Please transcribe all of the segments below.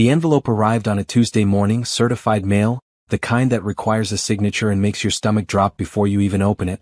The envelope arrived on a Tuesday morning, certified mail, the kind that requires a signature and makes your stomach drop before you even open it.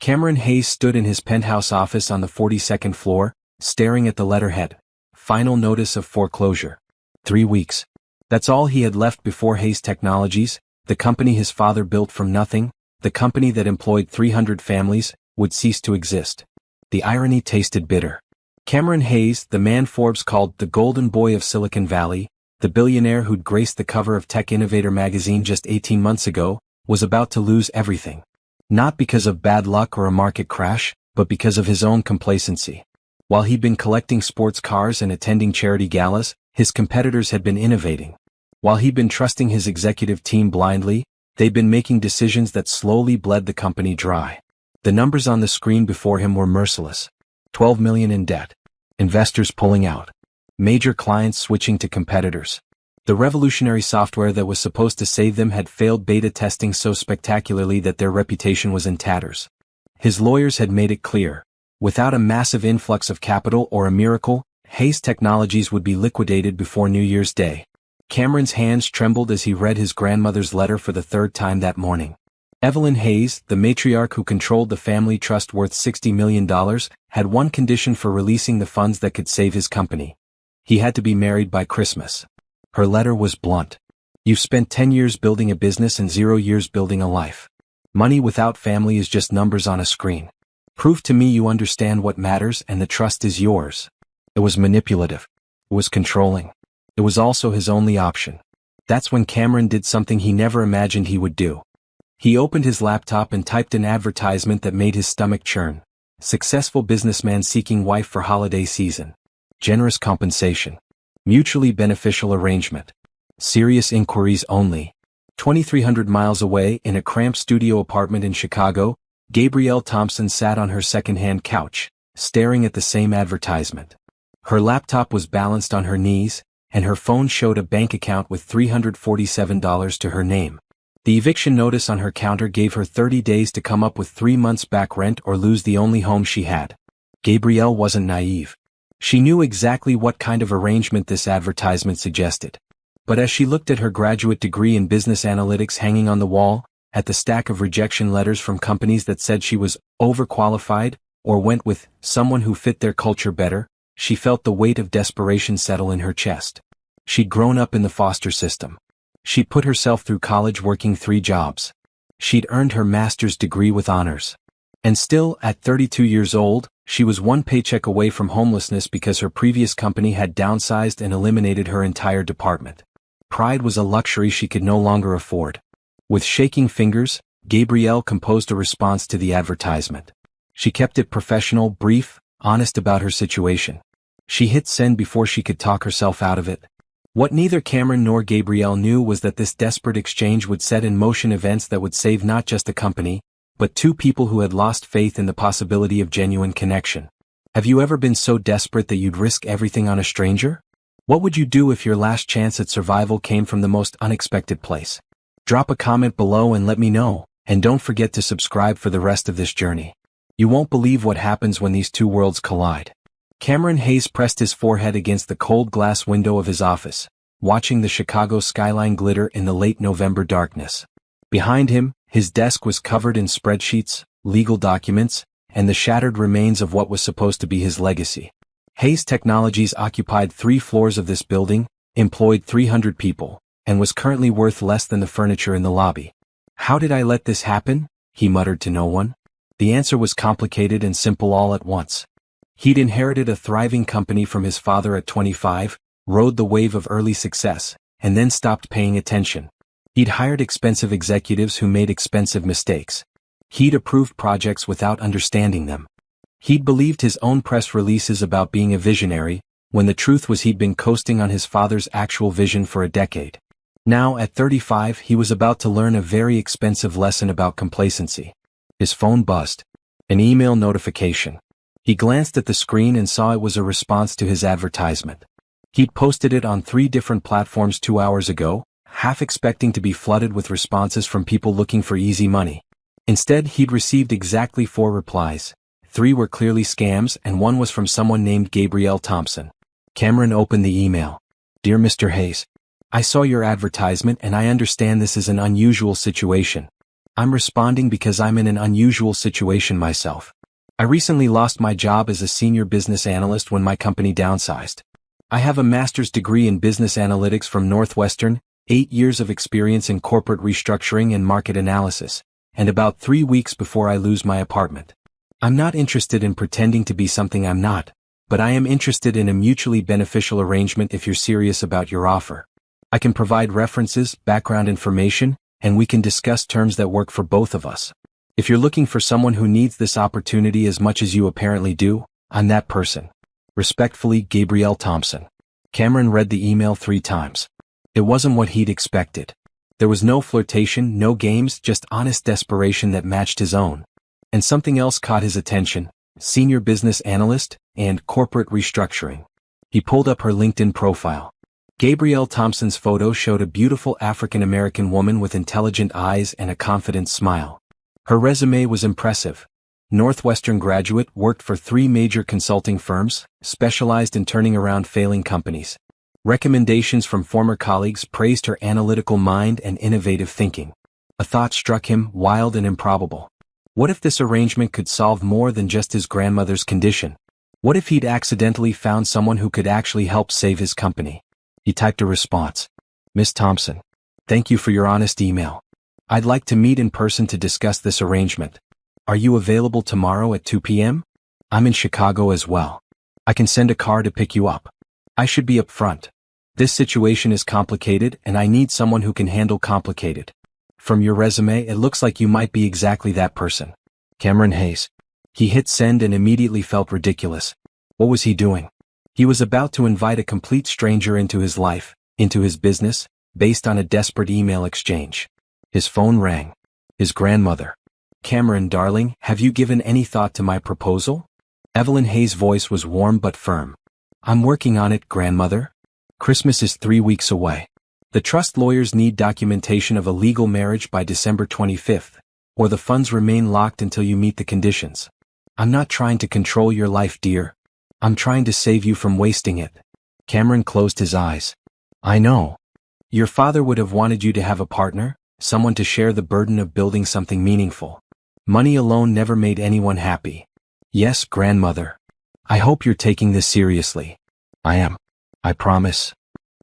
Cameron Hayes stood in his penthouse office on the 42nd floor, staring at the letterhead. Final notice of foreclosure. 3 weeks. That's all he had left before Hayes Technologies, the company his father built from nothing, the company that employed 300 families, would cease to exist. The irony tasted bitter. Cameron Hayes, the man Forbes called the golden boy of Silicon Valley, the billionaire who'd graced the cover of Tech Innovator magazine just 18 months ago, was about to lose everything. Not because of bad luck or a market crash, but because of his own complacency. While he'd been collecting sports cars and attending charity galas, his competitors had been innovating. While he'd been trusting his executive team blindly, they'd been making decisions that slowly bled the company dry. The numbers on the screen before him were merciless. 12 million in debt. Investors pulling out. Major clients switching to competitors. The revolutionary software that was supposed to save them had failed beta testing so spectacularly that their reputation was in tatters. His lawyers had made it clear. Without a massive influx of capital or a miracle, Hayes Technologies would be liquidated before New Year's Day. Cameron's hands trembled as he read his grandmother's letter for the third time that morning. Evelyn Hayes, the matriarch who controlled the family trust worth $60 million, had one condition for releasing the funds that could save his company. He had to be married by Christmas. Her letter was blunt. You've spent 10 years building a business and 0 years building a life. Money without family is just numbers on a screen. Prove to me you understand what matters and the trust is yours. It was manipulative. It was controlling. It was also his only option. That's when Cameron did something he never imagined he would do. He opened his laptop and typed an advertisement that made his stomach churn. Successful businessman seeking wife for holiday season. Generous compensation. Mutually beneficial arrangement. Serious inquiries only. 2,300 miles away in a cramped studio apartment in Chicago, Gabrielle Thompson sat on her second-hand couch, staring at the same advertisement. Her laptop was balanced on her knees, and her phone showed a bank account with $347 to her name. The eviction notice on her counter gave her 30 days to come up with 3 months back rent or lose the only home she had. Gabrielle wasn't naive. She knew exactly what kind of arrangement this advertisement suggested. But as she looked at her graduate degree in business analytics hanging on the wall, at the stack of rejection letters from companies that said she was overqualified or went with someone who fit their culture better, she felt the weight of desperation settle in her chest. She'd grown up in the foster system. She'd put herself through college working 3 jobs. She'd earned her master's degree with honors. And still, at 32 years old, she was one paycheck away from homelessness because her previous company had downsized and eliminated her entire department. Pride was a luxury she could no longer afford. With shaking fingers, Gabrielle composed a response to the advertisement. She kept it professional, brief, honest about her situation. She hit send before she could talk herself out of it. What neither Cameron nor Gabrielle knew was that this desperate exchange would set in motion events that would save not just the company, but 2 people who had lost faith in the possibility of genuine connection. Have you ever been so desperate that you'd risk everything on a stranger? What would you do if your last chance at survival came from the most unexpected place? Drop a comment below and let me know, and don't forget to subscribe for the rest of this journey. You won't believe what happens when these 2 worlds collide. Cameron Hayes pressed his forehead against the cold glass window of his office, watching the Chicago skyline glitter in the late November darkness. Behind him, his desk was covered in spreadsheets, legal documents, and the shattered remains of what was supposed to be his legacy. Hayes Technologies occupied 3 floors of this building, employed 300 people, and was currently worth less than the furniture in the lobby. How did I let this happen? He muttered to no one. The answer was complicated and simple all at once. He'd inherited a thriving company from his father at 25, rode the wave of early success, and then stopped paying attention. He'd hired expensive executives who made expensive mistakes. He'd approved projects without understanding them. He'd believed his own press releases about being a visionary, when the truth was he'd been coasting on his father's actual vision for a decade. Now, at 35, he was about to learn a very expensive lesson about complacency. His phone buzzed. An email notification. He glanced at the screen and saw it was a response to his advertisement. He'd posted it on 3 different platforms 2 hours ago, half expecting to be flooded with responses from people looking for easy money. Instead, he'd received exactly 4 replies. 3 were clearly scams and 1 was from someone named Gabrielle Thompson. Cameron opened the email. Dear Mr. Hayes, I saw your advertisement and I understand this is an unusual situation. I'm responding because I'm in an unusual situation myself. I recently lost my job as a senior business analyst when my company downsized. I have a master's degree in business analytics from Northwestern, 8 years of experience in corporate restructuring and market analysis, and about 3 weeks before I lose my apartment. I'm not interested in pretending to be something I'm not, but I am interested in a mutually beneficial arrangement if you're serious about your offer. I can provide references, background information, and we can discuss terms that work for both of us. If you're looking for someone who needs this opportunity as much as you apparently do, I'm that person. Respectfully, Gabrielle Thompson. Cameron read the email 3 times. It wasn't what he'd expected. There was no flirtation, no games, just honest desperation that matched his own. And something else caught his attention: senior business analyst and corporate restructuring. He pulled up her LinkedIn profile. Gabrielle Thompson's photo showed a beautiful African-American woman with intelligent eyes and a confident smile. Her resume was impressive. Northwestern graduate, worked for 3 major consulting firms, specialized in turning around failing companies. Recommendations from former colleagues praised her analytical mind and innovative thinking. A thought struck him, wild and improbable. What if this arrangement could solve more than just his grandmother's condition? What if he'd accidentally found someone who could actually help save his company? He typed a response. Miss Thompson, thank you for your honest email. I'd like to meet in person to discuss this arrangement. Are you available tomorrow at 2 p.m.? I'm in Chicago as well. I can send a car to pick you up. I should be up front. This situation is complicated and I need someone who can handle complicated. From your resume, it looks like you might be exactly that person. Cameron Hayes. He hit send and immediately felt ridiculous. What was he doing? He was about to invite a complete stranger into his life, into his business, based on a desperate email exchange. His phone rang. His grandmother. Cameron, darling, have you given any thought to my proposal? Evelyn Hayes' voice was warm but firm. I'm working on it, grandmother. Christmas is 3 weeks away. The trust lawyers need documentation of a legal marriage by December 25th, or the funds remain locked until you meet the conditions. I'm not trying to control your life, dear. I'm trying to save you from wasting it. Cameron closed his eyes. I know. Your father would have wanted you to have a partner, someone to share the burden of building something meaningful. Money alone never made anyone happy. Yes, grandmother. I hope you're taking this seriously. I am. I promise.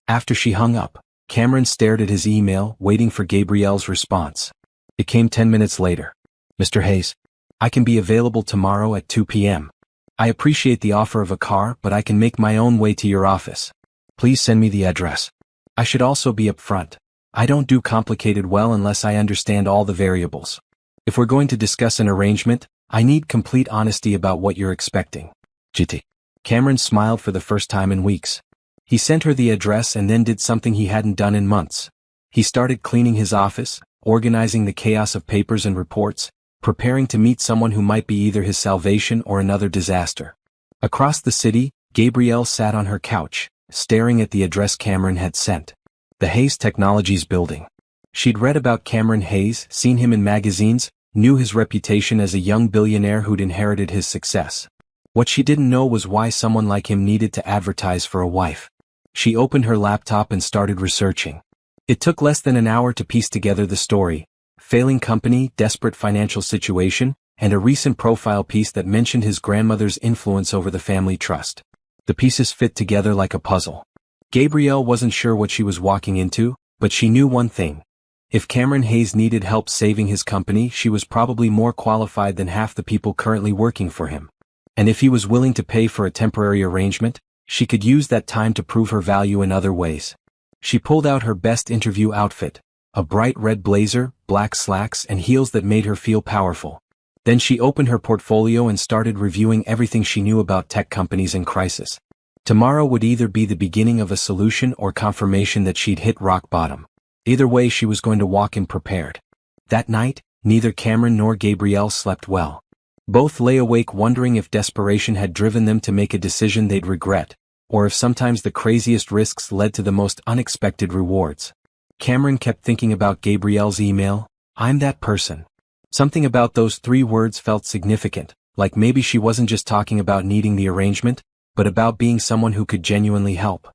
After she hung up, Cameron stared at his email, waiting for Gabrielle's response. It came 10 minutes later. Mr. Hayes, I can be available tomorrow at 2 p.m. I appreciate the offer of a car, but I can make my own way to your office. Please send me the address. I should also be upfront. I don't do complicated well unless I understand all the variables. If we're going to discuss an arrangement, I need complete honesty about what you're expecting. GT. Cameron smiled for the first time in weeks. He sent her the address and then did something he hadn't done in months. He started cleaning his office, organizing the chaos of papers and reports, preparing to meet someone who might be either his salvation or another disaster. Across the city, Gabrielle sat on her couch, staring at the address Cameron had sent. The Hayes Technologies building. She'd read about Cameron Hayes, seen him in magazines, knew his reputation as a young billionaire who'd inherited his success. What she didn't know was why someone like him needed to advertise for a wife. She opened her laptop and started researching. It took less than an hour to piece together the story: failing company, desperate financial situation, and a recent profile piece that mentioned his grandmother's influence over the family trust. The pieces fit together like a puzzle. Gabrielle wasn't sure what she was walking into, but she knew one thing. If Cameron Hayes needed help saving his company, she was probably more qualified than half the people currently working for him. And if he was willing to pay for a temporary arrangement, she could use that time to prove her value in other ways. She pulled out her best interview outfit, a bright red blazer, black slacks, and heels that made her feel powerful. Then she opened her portfolio and started reviewing everything she knew about tech companies in crisis. Tomorrow would either be the beginning of a solution or confirmation that she'd hit rock bottom. Either way, she was going to walk in prepared. That night, neither Cameron nor Gabrielle slept well. Both lay awake wondering if desperation had driven them to make a decision they'd regret, or if sometimes the craziest risks led to the most unexpected rewards. Cameron kept thinking about Gabrielle's email, "I'm that person." Something about those 3 words felt significant, like maybe she wasn't just talking about needing the arrangement, but about being someone who could genuinely help.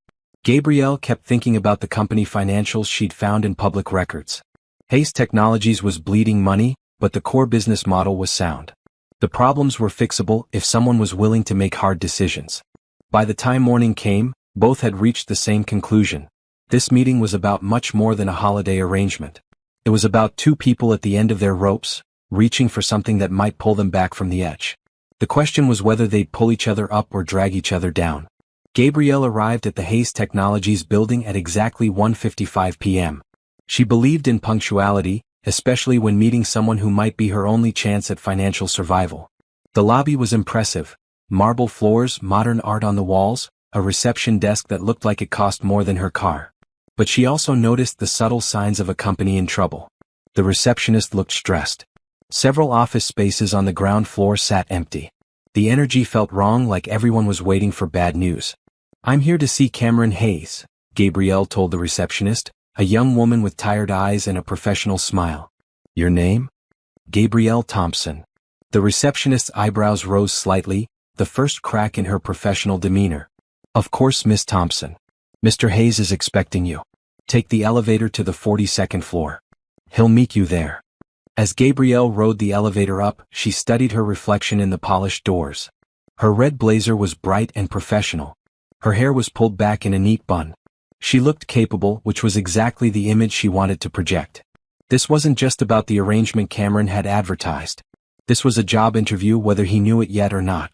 Gabrielle kept thinking about the company financials she'd found in public records. Hayes Technologies was bleeding money, but the core business model was sound. The problems were fixable if someone was willing to make hard decisions. By the time morning came, both had reached the same conclusion. This meeting was about much more than a holiday arrangement. It was about two people at the end of their ropes, reaching for something that might pull them back from the edge. The question was whether they'd pull each other up or drag each other down. Gabrielle arrived at the Hayes Technologies building at exactly 1:55 p.m. She believed in punctuality, especially when meeting someone who might be her only chance at financial survival. The lobby was impressive. Marble floors, modern art on the walls, a reception desk that looked like it cost more than her car. But she also noticed the subtle signs of a company in trouble. The receptionist looked stressed. Several office spaces on the ground floor sat empty. The energy felt wrong, like everyone was waiting for bad news. "I'm here to see Cameron Hayes," Gabrielle told the receptionist, a young woman with tired eyes and a professional smile. "Your name?" "Gabrielle Thompson." The receptionist's eyebrows rose slightly, the first crack in her professional demeanor. "Of course, Miss Thompson. Mr. Hayes is expecting you. Take the elevator to the 42nd floor. He'll meet you there." As Gabrielle rode the elevator up, she studied her reflection in the polished doors. Her red blazer was bright and professional. Her hair was pulled back in a neat bun. She looked capable, which was exactly the image she wanted to project. This wasn't just about the arrangement Cameron had advertised. This was a job interview, whether he knew it yet or not.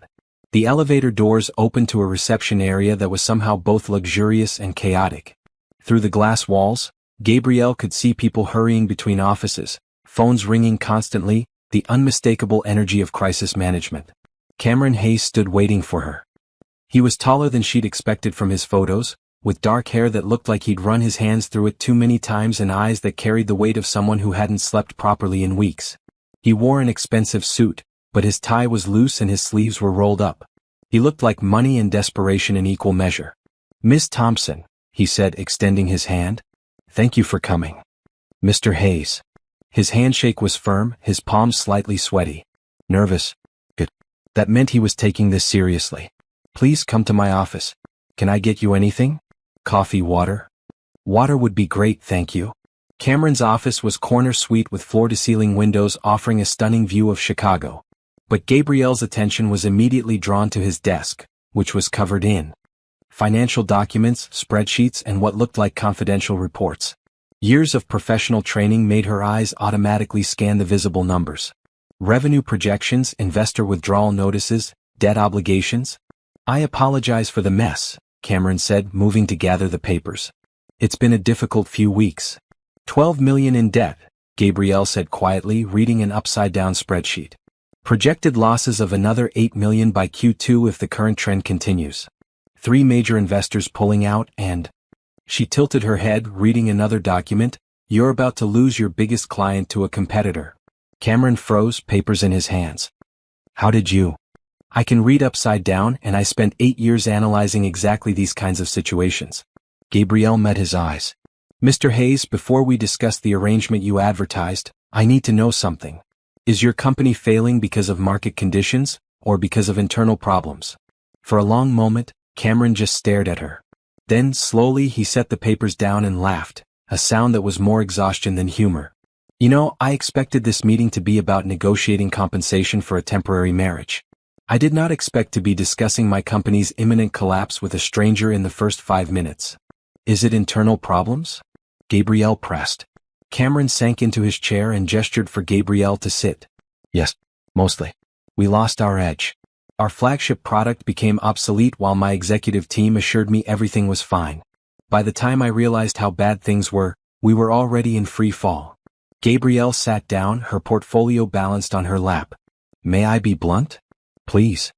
The elevator doors opened to a reception area that was somehow both luxurious and chaotic. Through the glass walls, Gabrielle could see people hurrying between offices, phones ringing constantly, the unmistakable energy of crisis management. Cameron Hayes stood waiting for her. He was taller than she'd expected from his photos, with dark hair that looked like he'd run his hands through it too many times and eyes that carried the weight of someone who hadn't slept properly in weeks. He wore an expensive suit, but his tie was loose and his sleeves were rolled up. He looked like money and desperation in equal measure. "Miss Thompson," he said, extending his hand. "Thank you for coming." "Mr. Hayes." His handshake was firm, his palms slightly sweaty. "Nervous?" "Good." That meant he was taking this seriously. "Please come to my office. Can I get you anything? Coffee, water?" "Water would be great, thank you." Cameron's office was corner suite with floor-to-ceiling windows offering a stunning view of Chicago. But Gabrielle's attention was immediately drawn to his desk, which was covered in financial documents, spreadsheets, and what looked like confidential reports. Years of professional training made her eyes automatically scan the visible numbers. Revenue projections, investor withdrawal notices, debt obligations. "I apologize for the mess," Cameron said, moving to gather the papers. "It's been a difficult few weeks." $12 million in debt, Gabrielle said quietly, reading an upside-down spreadsheet. "Projected losses of another $8 million by Q2 if the current trend continues. 3 major investors pulling out and..." She tilted her head, reading another document. "You're about to lose your biggest client to a competitor." Cameron froze, papers in his hands. "How did you?" "I can read upside down, and I spent 8 years analyzing exactly these kinds of situations." Gabrielle met his eyes. "Mr. Hayes, before we discuss the arrangement you advertised, I need to know something. Is your company failing because of market conditions, or because of internal problems?" For a long moment, Cameron just stared at her. Then, slowly, he set the papers down and laughed, a sound that was more exhaustion than humor. "You know, I expected this meeting to be about negotiating compensation for a temporary marriage. I did not expect to be discussing my company's imminent collapse with a stranger in the first 5 minutes." "Is it internal problems?" Gabrielle pressed. Cameron sank into his chair and gestured for Gabrielle to sit. "Yes, mostly. We lost our edge. Our flagship product became obsolete while my executive team assured me everything was fine. By the time I realized how bad things were, we were already in free fall." Gabrielle sat down, her portfolio balanced on her lap. "May I be blunt?" "Please."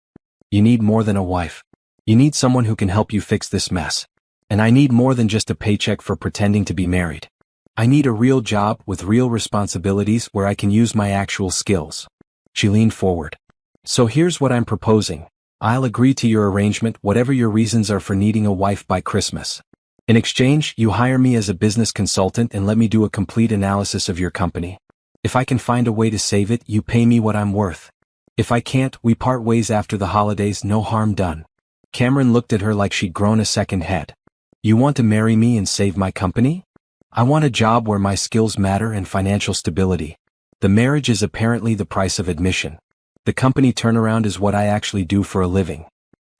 "You need more than a wife. You need someone who can help you fix this mess. And I need more than just a paycheck for pretending to be married. I need a real job with real responsibilities where I can use my actual skills." She leaned forward. "So here's what I'm proposing. I'll agree to your arrangement, whatever your reasons are for needing a wife by Christmas. In exchange, you hire me as a business consultant and let me do a complete analysis of your company. If I can find a way to save it, you pay me what I'm worth. If I can't, we part ways after the holidays, no harm done." Cameron looked at her like she'd grown a second head. You want to marry me and save my company? I want a job where my skills matter and financial stability. The marriage is apparently the price of admission. The company turnaround is what I actually do for a living.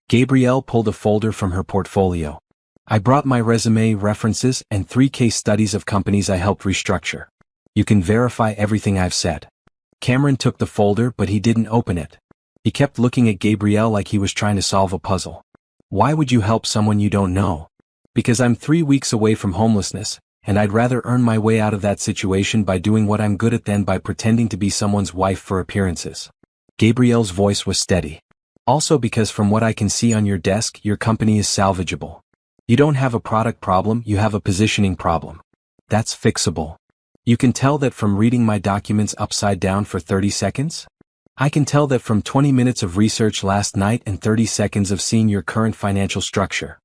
Gabrielle pulled a folder from her portfolio. I brought my resume, references, and 3 case studies of companies I helped restructure. You can verify everything I've said. Cameron took the folder, but he didn't open it. He kept looking at Gabrielle like he was trying to solve a puzzle. Why would you help someone you don't know? Because I'm 3 weeks away from homelessness, and I'd rather earn my way out of that situation by doing what I'm good at than by pretending to be someone's wife for appearances. Gabrielle's voice was steady. Also because from what I can see on your desk, your company is salvageable. You don't have a product problem, you have a positioning problem. That's fixable. You can tell that from reading my documents upside down for 30 seconds? I can tell that from 20 minutes of research last night and 30 seconds of seeing your current financial structure.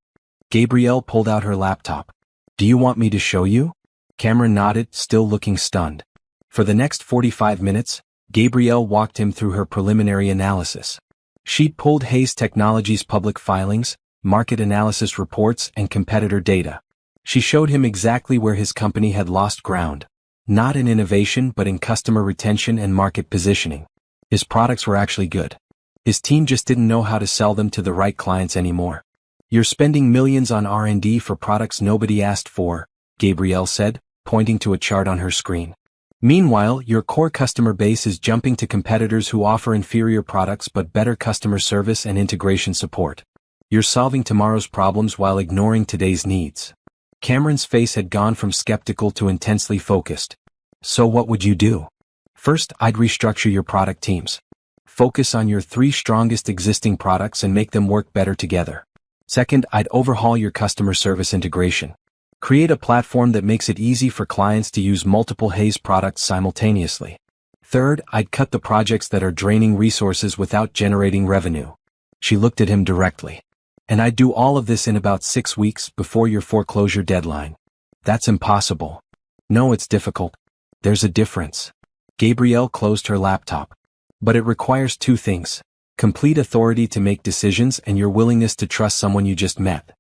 Gabrielle pulled out her laptop. Do you want me to show you? Cameron nodded, still looking stunned. For the next 45 minutes, Gabrielle walked him through her preliminary analysis. She'd pulled Hayes Technologies' public filings, market analysis reports, and competitor data. She showed him exactly where his company had lost ground. Not in innovation but in customer retention and market positioning. His products were actually good. His team just didn't know how to sell them to the right clients anymore. You're spending millions on R&D for products nobody asked for, Gabrielle said, pointing to a chart on her screen. Meanwhile, your core customer base is jumping to competitors who offer inferior products but better customer service and integration support. You're solving tomorrow's problems while ignoring today's needs. Cameron's face had gone from skeptical to intensely focused. So what would you do? First, I'd restructure your product teams. Focus on your 3 strongest existing products and make them work better together. Second, I'd overhaul your customer service integration. Create a platform that makes it easy for clients to use multiple Hayes products simultaneously. Third, I'd cut the projects that are draining resources without generating revenue. She looked at him directly. And I'd do all of this in about 6 weeks before your foreclosure deadline. That's impossible. No, it's difficult. There's a difference. Gabrielle closed her laptop. But it requires 2 things. Complete authority to make decisions and your willingness to trust someone you just met.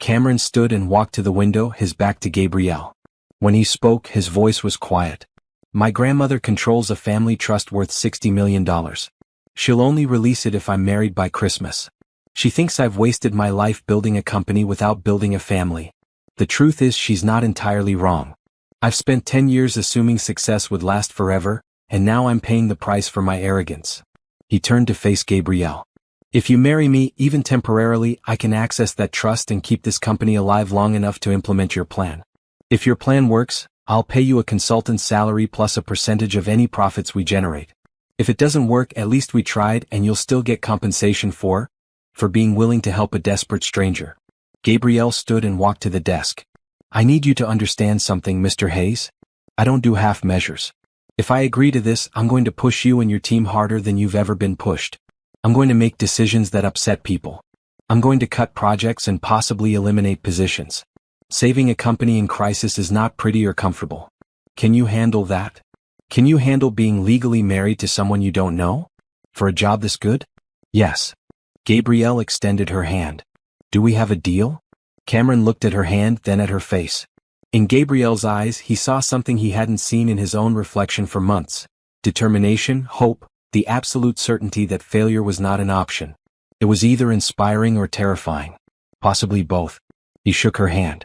Cameron stood and walked to the window, his back to Gabrielle. When he spoke, his voice was quiet. My grandmother controls a family trust worth $60 million. She'll only release it if I'm married by Christmas. She thinks I've wasted my life building a company without building a family. The truth is she's not entirely wrong. I've spent 10 years assuming success would last forever, and now I'm paying the price for my arrogance. He turned to face Gabrielle. If you marry me, even temporarily, I can access that trust and keep this company alive long enough to implement your plan. If your plan works, I'll pay you a consultant's salary plus a percentage of any profits we generate. If it doesn't work, at least we tried and you'll still get compensation for being willing to help a desperate stranger. Gabrielle stood and walked to the desk. I need you to understand something, Mr. Hayes. I don't do half measures. If I agree to this, I'm going to push you and your team harder than you've ever been pushed. I'm going to make decisions that upset people. I'm going to cut projects and possibly eliminate positions. Saving a company in crisis is not pretty or comfortable. Can you handle that? Can you handle being legally married to someone you don't know? For a job this good? Yes. Gabrielle extended her hand. Do we have a deal? Cameron looked at her hand, then at her face. In Gabrielle's eyes, he saw something he hadn't seen in his own reflection for months. Determination, hope, the absolute certainty that failure was not an option. It was either inspiring or terrifying. Possibly both. He shook her hand.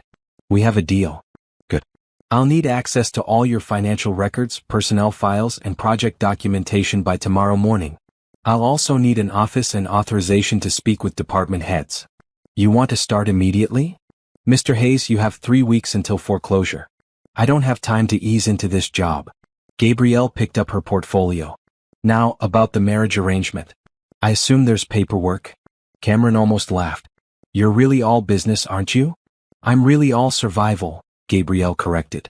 We have a deal. Good. I'll need access to all your financial records, personnel files, and project documentation by tomorrow morning. I'll also need an office and authorization to speak with department heads. You want to start immediately? Mr. Hayes, you have 3 weeks until foreclosure. I don't have time to ease into this job. Gabrielle picked up her portfolio. Now, about the marriage arrangement. I assume there's paperwork? Cameron almost laughed. You're really all business, aren't you? I'm really all survival, Gabrielle corrected.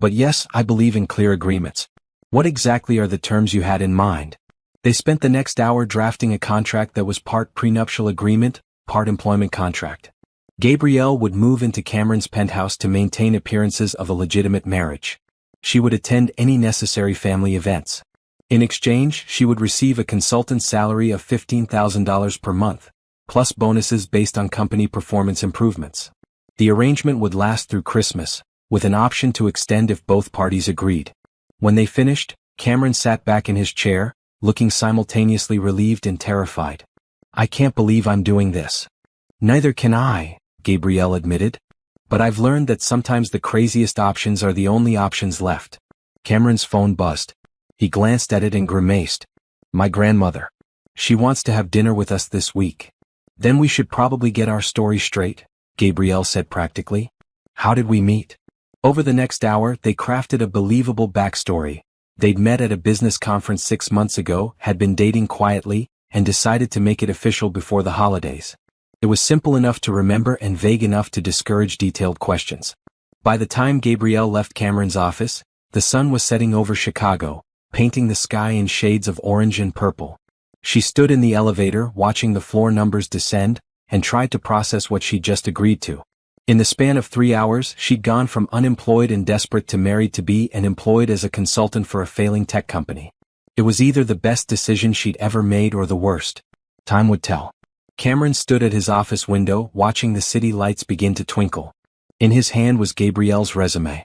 But yes, I believe in clear agreements. What exactly are the terms you had in mind? They spent the next hour drafting a contract that was part prenuptial agreement, part employment contract. Gabrielle would move into Cameron's penthouse to maintain appearances of a legitimate marriage. She would attend any necessary family events. In exchange, she would receive a consultant's salary of $15,000 per month, plus bonuses based on company performance improvements. The arrangement would last through Christmas, with an option to extend if both parties agreed. When they finished, Cameron sat back in his chair, looking simultaneously relieved and terrified. I can't believe I'm doing this. Neither can I, Gabrielle admitted. But I've learned that sometimes the craziest options are the only options left. Cameron's phone buzzed. He glanced at it and grimaced. My grandmother. She wants to have dinner with us this week. Then we should probably get our story straight, Gabrielle said practically. How did we meet? Over the next hour, they crafted a believable backstory. They'd met at a business conference 6 months ago, had been dating quietly, and decided to make it official before the holidays. It was simple enough to remember and vague enough to discourage detailed questions. By the time Gabrielle left Cameron's office, the sun was setting over Chicago, painting the sky in shades of orange and purple. She stood in the elevator watching the floor numbers descend, and tried to process what she'd just agreed to. In the span of 3 hours, she'd gone from unemployed and desperate to married-to-be and employed as a consultant for a failing tech company. It was either the best decision she'd ever made or the worst. Time would tell. Cameron stood at his office window watching the city lights begin to twinkle. In his hand was Gabrielle's resume.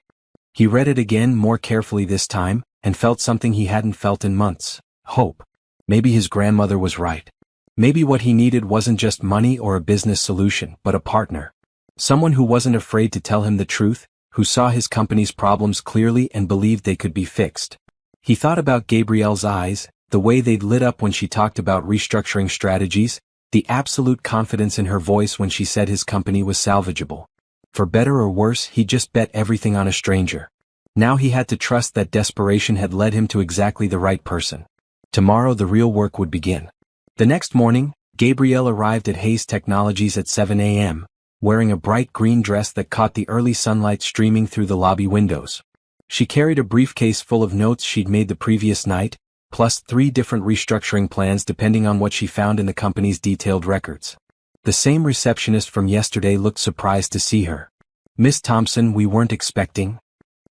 He read it again more carefully this time, and felt something he hadn't felt in months: hope. Maybe his grandmother was right. Maybe what he needed wasn't just money or a business solution, but a partner. Someone who wasn't afraid to tell him the truth, who saw his company's problems clearly and believed they could be fixed. He thought about Gabrielle's eyes, the way they'd lit up when she talked about restructuring strategies, the absolute confidence in her voice when she said his company was salvageable. For better or worse, he just bet everything on a stranger. Now he had to trust that desperation had led him to exactly the right person. Tomorrow the real work would begin. The next morning, Gabrielle arrived at Hayes Technologies at 7 a.m., wearing a bright green dress that caught the early sunlight streaming through the lobby windows. She carried a briefcase full of notes she'd made the previous night, plus 3 different restructuring plans depending on what she found in the company's detailed records. The same receptionist from yesterday looked surprised to see her. Miss Thompson, we weren't expecting.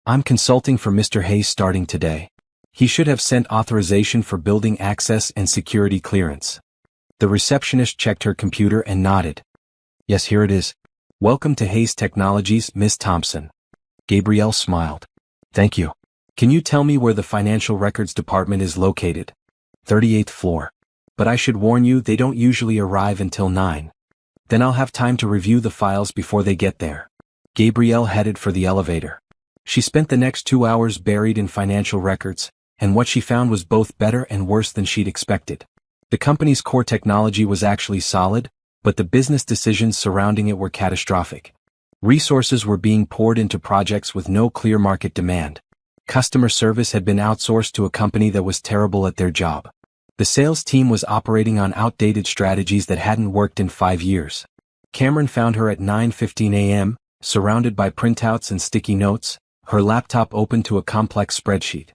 I'm consulting for Mr. Hayes starting today. He should have sent authorization for building access and security clearance. The receptionist checked her computer and nodded. Yes, here it is. Welcome to Hayes Technologies, Miss Thompson. Gabrielle smiled. Thank you. Can you tell me where the financial records department is located? 38th floor. But I should warn you, they don't usually arrive until 9. Then I'll have time to review the files before they get there. Gabrielle headed for the elevator. She spent the next 2 hours buried in financial records, and what she found was both better and worse than she'd expected. The company's core technology was actually solid, but the business decisions surrounding it were catastrophic. Resources were being poured into projects with no clear market demand. Customer service had been outsourced to a company that was terrible at their job. The sales team was operating on outdated strategies that hadn't worked in 5 years. Cameron found her at 9:15 a.m., surrounded by printouts and sticky notes, her laptop open to a complex spreadsheet.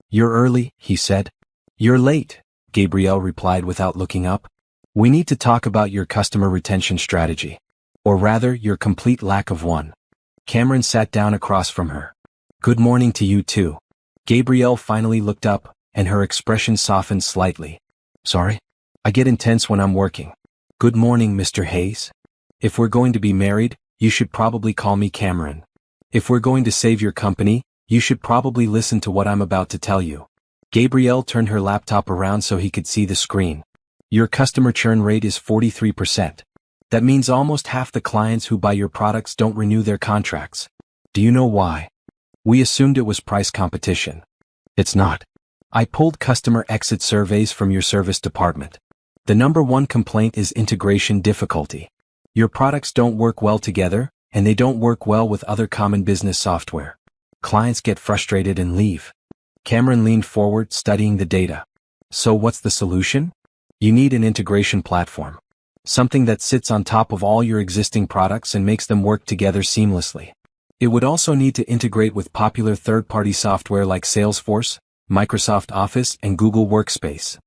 You're early, he said. You're late, Gabrielle replied without looking up. We need to talk about your customer retention strategy. Or rather, your complete lack of one. Cameron sat down across from her. Good morning to you too. Gabrielle finally looked up, and her expression softened slightly. Sorry? I get intense when I'm working. Good morning, Mr. Hayes. If we're going to be married, you should probably call me Cameron. If we're going to save your company, you should probably listen to what I'm about to tell you. Gabrielle turned her laptop around so he could see the screen. Your customer churn rate is 43%. That means almost half the clients who buy your products don't renew their contracts. Do you know why? We assumed it was price competition. It's not. I pulled customer exit surveys from your service department. The #1 complaint is integration difficulty. Your products don't work well together, and they don't work well with other common business software. Clients get frustrated and leave. Cameron leaned forward, studying the data. So what's the solution? You need an integration platform. Something that sits on top of all your existing products and makes them work together seamlessly. It would also need to integrate with popular third-party software like Salesforce, Microsoft Office, and Google Workspace.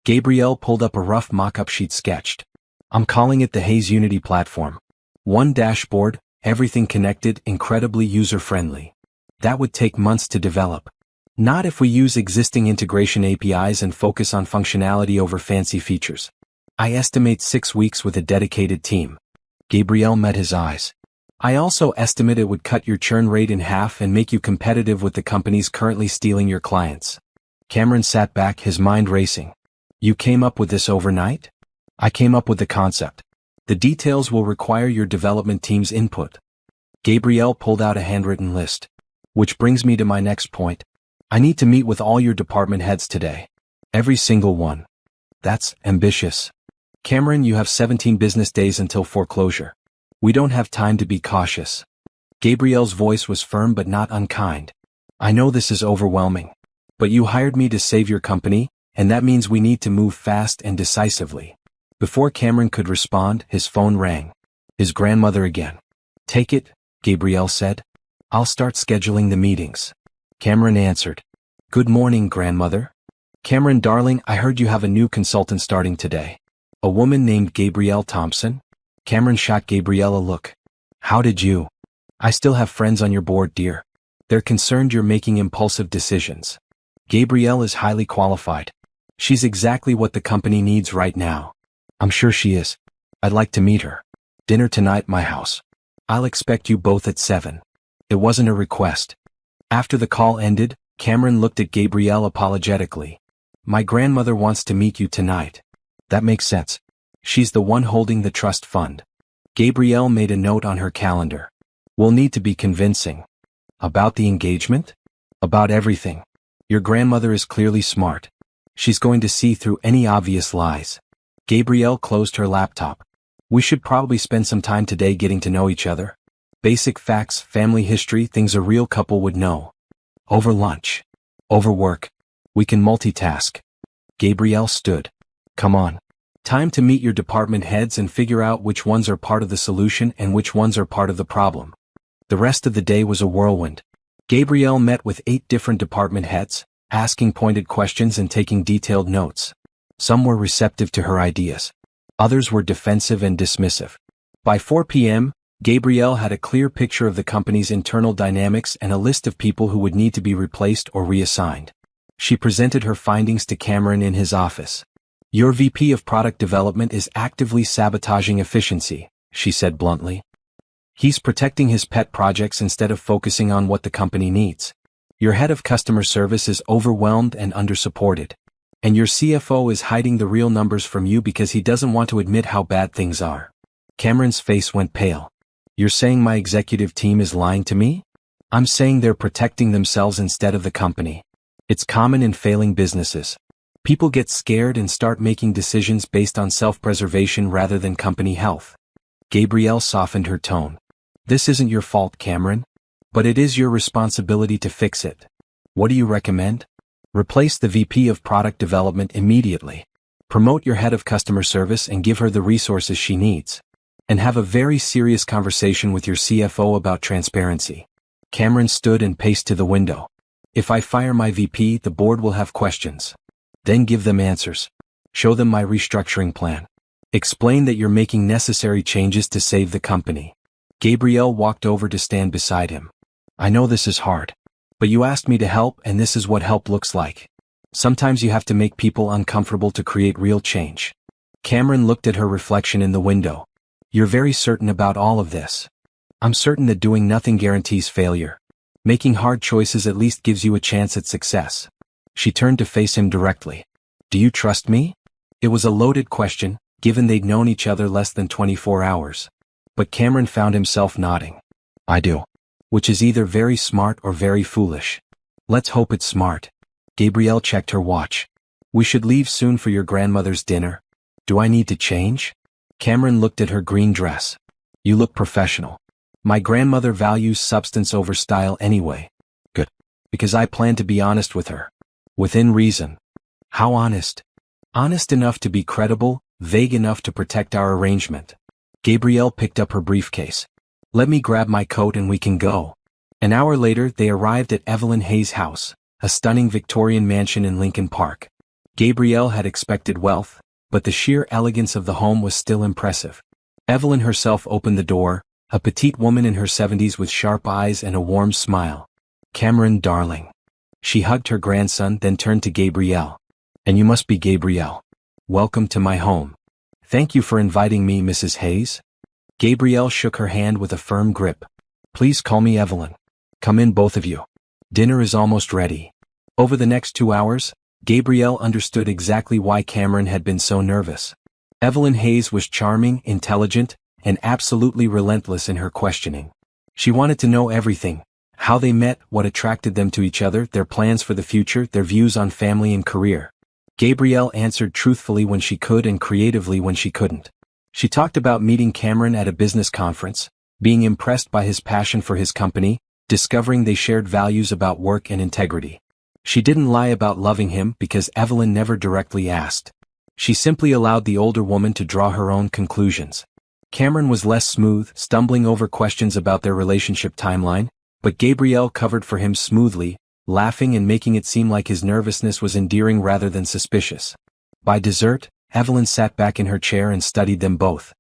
Gabrielle pulled up a rough mock-up sheet sketched. I'm calling it the Hayes Unity Platform. One dashboard, everything connected, incredibly user-friendly. That would take months to develop. Not if we use existing integration APIs and focus on functionality over fancy features. I estimate 6 weeks with a dedicated team. Gabrielle met his eyes. I also estimate it would cut your churn rate in half and make you competitive with the companies currently stealing your clients. Cameron sat back, his mind racing. You came up with this overnight? I came up with the concept. The details will require your development team's input. Gabrielle pulled out a handwritten list. Which brings me to my next point. I need to meet with all your department heads today. Every single one. That's ambitious. Cameron, you have 17 business days until foreclosure. We don't have time to be cautious. Gabrielle's voice was firm but not unkind. I know this is overwhelming. But you hired me to save your company, and that means we need to move fast and decisively. Before Cameron could respond, his phone rang. His grandmother again. Take it, Gabrielle said. I'll start scheduling the meetings. Cameron answered. Good morning, grandmother. Cameron, darling, I heard you have a new consultant starting today. A woman named Gabrielle Thompson? Cameron shot Gabrielle a look. How did you? I still have friends on your board, dear. They're concerned you're making impulsive decisions. Gabrielle is highly qualified. She's exactly what the company needs right now. I'm sure she is. I'd like to meet her. Dinner tonight, my house. I'll expect you both at 7. It wasn't a request. After the call ended, Cameron looked at Gabrielle apologetically. My grandmother wants to meet you tonight. That makes sense. She's the one holding the trust fund. Gabrielle made a note on her calendar. We'll need to be convincing. About the engagement? About everything. Your grandmother is clearly smart. She's going to see through any obvious lies. Gabrielle closed her laptop. We should probably spend some time today getting to know each other. Basic facts, family history, things a real couple would know. Over lunch. Over work. We can multitask. Gabrielle stood. Come on. Time to meet your department heads and figure out which ones are part of the solution and which ones are part of the problem. The rest of the day was a whirlwind. Gabrielle met with 8 different department heads, asking pointed questions and taking detailed notes. Some were receptive to her ideas. Others were defensive and dismissive. By 4 p.m., Gabrielle had a clear picture of the company's internal dynamics and a list of people who would need to be replaced or reassigned. She presented her findings to Cameron in his office. Your VP of Product Development is actively sabotaging efficiency, she said bluntly. He's protecting his pet projects instead of focusing on what the company needs. Your head of customer service is overwhelmed and undersupported. And your CFO is hiding the real numbers from you because he doesn't want to admit how bad things are. Cameron's face went pale. You're saying my executive team is lying to me? I'm saying they're protecting themselves instead of the company. It's common in failing businesses. People get scared and start making decisions based on self-preservation rather than company health. Gabrielle softened her tone. This isn't your fault, Cameron. But it is your responsibility to fix it. What do you recommend? Replace the VP of Product Development immediately. Promote your head of customer service and give her the resources she needs. And have a very serious conversation with your CFO about transparency. Cameron stood and paced to the window. If I fire my VP, the board will have questions. Then give them answers. Show them my restructuring plan. Explain that you're making necessary changes to save the company. Gabrielle walked over to stand beside him. I know this is hard. But you asked me to help, and this is what help looks like. Sometimes you have to make people uncomfortable to create real change. Cameron looked at her reflection in the window. You're very certain about all of this. I'm certain that doing nothing guarantees failure. Making hard choices at least gives you a chance at success. She turned to face him directly. Do you trust me? It was a loaded question, given they'd known each other less than 24 hours. But Cameron found himself nodding. I do. Which is either very smart or very foolish. Let's hope it's smart. Gabrielle checked her watch. We should leave soon for your grandmother's dinner. Do I need to change? Cameron looked at her green dress. You look professional. My grandmother values substance over style anyway. Good. Because I plan to be honest with her. Within reason. How honest? Honest enough to be credible, vague enough to protect our arrangement. Gabrielle picked up her briefcase. Let me grab my coat and we can go. An hour later, they arrived at Evelyn Hayes' house, a stunning Victorian mansion in Lincoln Park. Gabrielle had expected wealth, but the sheer elegance of the home was still impressive. Evelyn herself opened the door, a petite woman in her 70s with sharp eyes and a warm smile. Cameron, darling. She hugged her grandson, then turned to Gabrielle. And you must be Gabrielle. Welcome to my home. Thank you for inviting me, Mrs. Hayes. Gabrielle shook her hand with a firm grip. Please call me Evelyn. Come in, both of you. Dinner is almost ready. Over the next 2 hours, Gabrielle understood exactly why Cameron had been so nervous. Evelyn Hayes was charming, intelligent, and absolutely relentless in her questioning. She wanted to know everything: how they met, what attracted them to each other, their plans for the future, their views on family and career. Gabrielle answered truthfully when she could and creatively when she couldn't. She talked about meeting Cameron at a business conference, being impressed by his passion for his company, discovering they shared values about work and integrity. She didn't lie about loving him because Evelyn never directly asked. She simply allowed the older woman to draw her own conclusions. Cameron was less smooth, stumbling over questions about their relationship timeline, but Gabrielle covered for him smoothly, laughing and making it seem like his nervousness was endearing rather than suspicious. By dessert, Evelyn sat back in her chair and studied them both.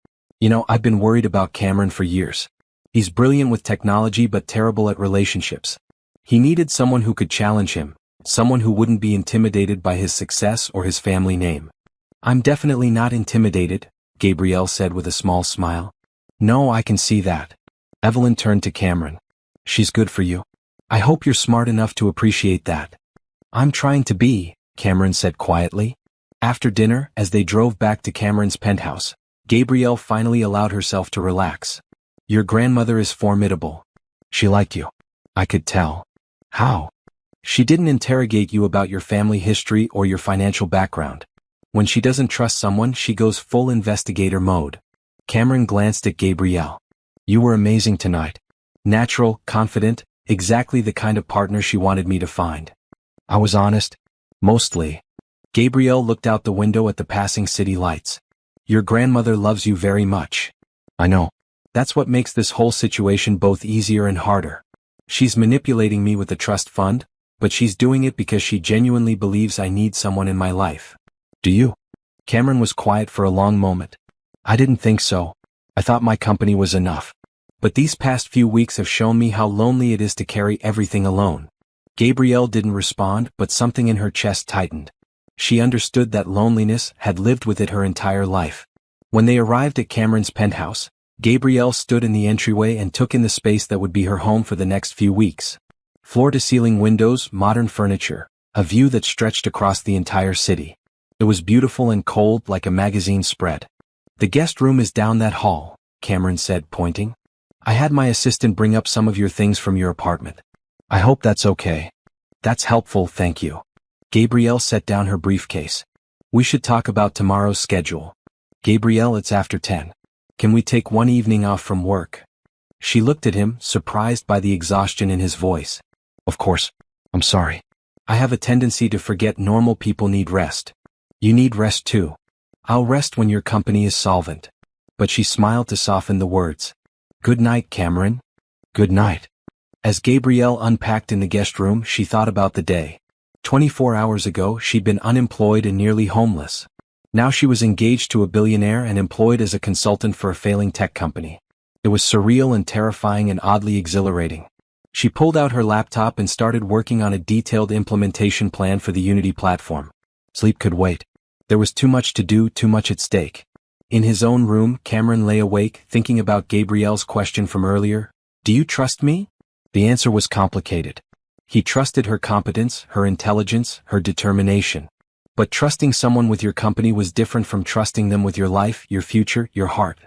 I've been worried about Cameron for years. He's brilliant with technology but terrible at relationships. He needed someone who could challenge him, someone who wouldn't be intimidated by his success or his family name. I'm definitely not intimidated, Gabrielle said with a small smile. No, I can see that. Evelyn turned to Cameron. She's good for you. I hope you're smart enough to appreciate that. I'm trying to be, Cameron said quietly. After dinner, as they drove back to Cameron's penthouse, Gabrielle finally allowed herself to relax. Your grandmother is formidable. She liked you. I could tell. How? She didn't interrogate you about your family history or your financial background. When she doesn't trust someone, she goes full investigator mode. Cameron glanced at Gabrielle. You were amazing tonight. Natural, confident, exactly the kind of partner she wanted me to find. I was honest. Mostly. Gabrielle looked out the window at the passing city lights. Your grandmother loves you very much. I know. That's what makes this whole situation both easier and harder. She's manipulating me with the trust fund, but she's doing it because she genuinely believes I need someone in my life. Do you? Cameron was quiet for a long moment. I didn't think so. I thought my company was enough. But these past few weeks have shown me how lonely it is to carry everything alone. Gabrielle didn't respond, but something in her chest tightened. She understood that loneliness, had lived with it her entire life. When they arrived at Cameron's penthouse, Gabrielle stood in the entryway and took in the space that would be her home for the next few weeks. Floor-to-ceiling windows, modern furniture, a view that stretched across the entire city. It was beautiful and cold like a magazine spread. The guest room is down that hall, Cameron said, pointing. I had my assistant bring up some of your things from your apartment. I hope that's okay. That's helpful, thank you. Gabrielle set down her briefcase. We should talk about tomorrow's schedule. Gabrielle, it's after 10. Can we take one evening off from work? She looked at him, surprised by the exhaustion in his voice. Of course. I'm sorry. I have a tendency to forget normal people need rest. You need rest too. I'll rest when your company is solvent. But she smiled to soften the words. Good night, Cameron. Good night. As Gabrielle unpacked in the guest room, she thought about the day. 24 hours ago, she'd been unemployed and nearly homeless. Now she was engaged to a billionaire and employed as a consultant for a failing tech company. It was surreal and terrifying and oddly exhilarating. She pulled out her laptop and started working on a detailed implementation plan for the Unity platform. Sleep could wait. There was too much to do, too much at stake. In his own room, Cameron lay awake, thinking about Gabrielle's question from earlier. Do you trust me? The answer was complicated. He trusted her competence, her intelligence, her determination. But trusting someone with your company was different from trusting them with your life, your future, your heart.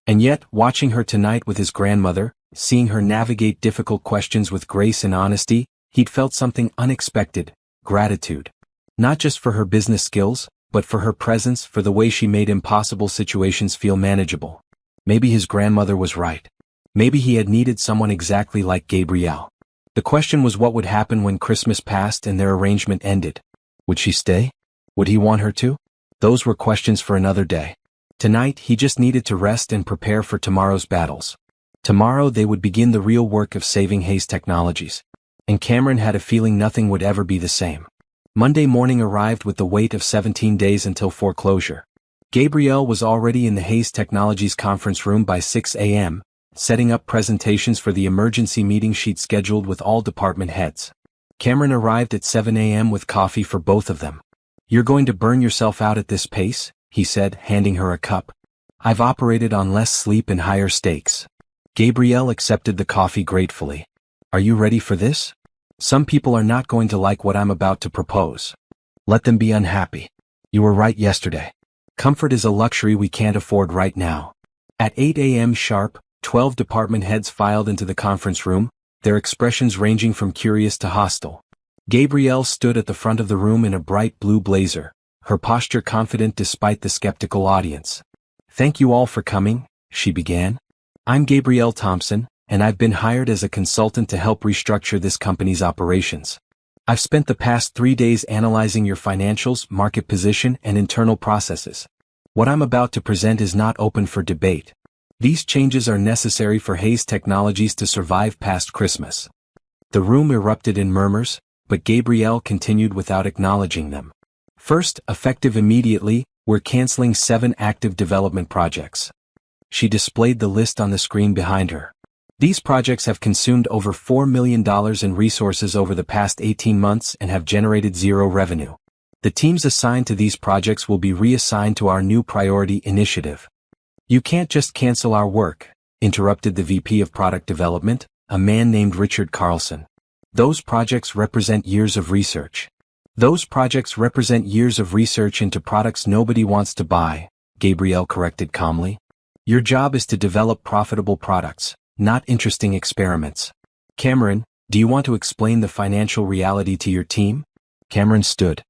And yet, watching her tonight with his grandmother, seeing her navigate difficult questions with grace and honesty, he'd felt something unexpected: gratitude. Not just for her business skills, but for her presence, for the way she made impossible situations feel manageable. Maybe his grandmother was right. Maybe he had needed someone exactly like Gabrielle. The question was what would happen when Christmas passed and their arrangement ended. Would she stay? Would he want her to? Those were questions for another day. Tonight, he just needed to rest and prepare for tomorrow's battles. Tomorrow they would begin the real work of saving Hayes Technologies. And Cameron had a feeling nothing would ever be the same. Monday morning arrived with the weight of 17 days until foreclosure. Gabrielle was already in the Hayes Technologies conference room by 6 a.m., setting up presentations for the emergency meeting she'd scheduled with all department heads. Cameron arrived at 7 a.m. with coffee for both of them. You're going to burn yourself out at this pace, he said, handing her a cup. I've operated on less sleep and higher stakes. Gabrielle accepted the coffee gratefully. Are you ready for this? Some people are not going to like what I'm about to propose. Let them be unhappy. You were right yesterday. Comfort is a luxury we can't afford right now. At 8 a.m. sharp, 12 department heads filed into the conference room, their expressions ranging from curious to hostile. Gabrielle stood at the front of the room in a bright blue blazer, her posture confident despite the skeptical audience. Thank you all for coming, she began. I'm Gabrielle Thompson, and I've been hired as a consultant to help restructure this company's operations. I've spent the past 3 days analyzing your financials, market position, and internal processes. What I'm about to present is not open for debate. These changes are necessary for Hayes Technologies to survive past Christmas. The room erupted in murmurs, but Gabrielle continued without acknowledging them. First, effective immediately, we're canceling 7 active development projects. She displayed the list on the screen behind her. These projects have consumed over $4 million in resources over the past 18 months and have generated zero revenue. The teams assigned to these projects will be reassigned to our new priority initiative. You can't just cancel our work, interrupted the VP of Product Development, a man named Richard Carlson. Those projects represent years of research. Those projects represent years of research into products nobody wants to buy, Gabrielle corrected calmly. Your job is to develop profitable products, not interesting experiments. Cameron, do you want to explain the financial reality to your team? Cameron stood.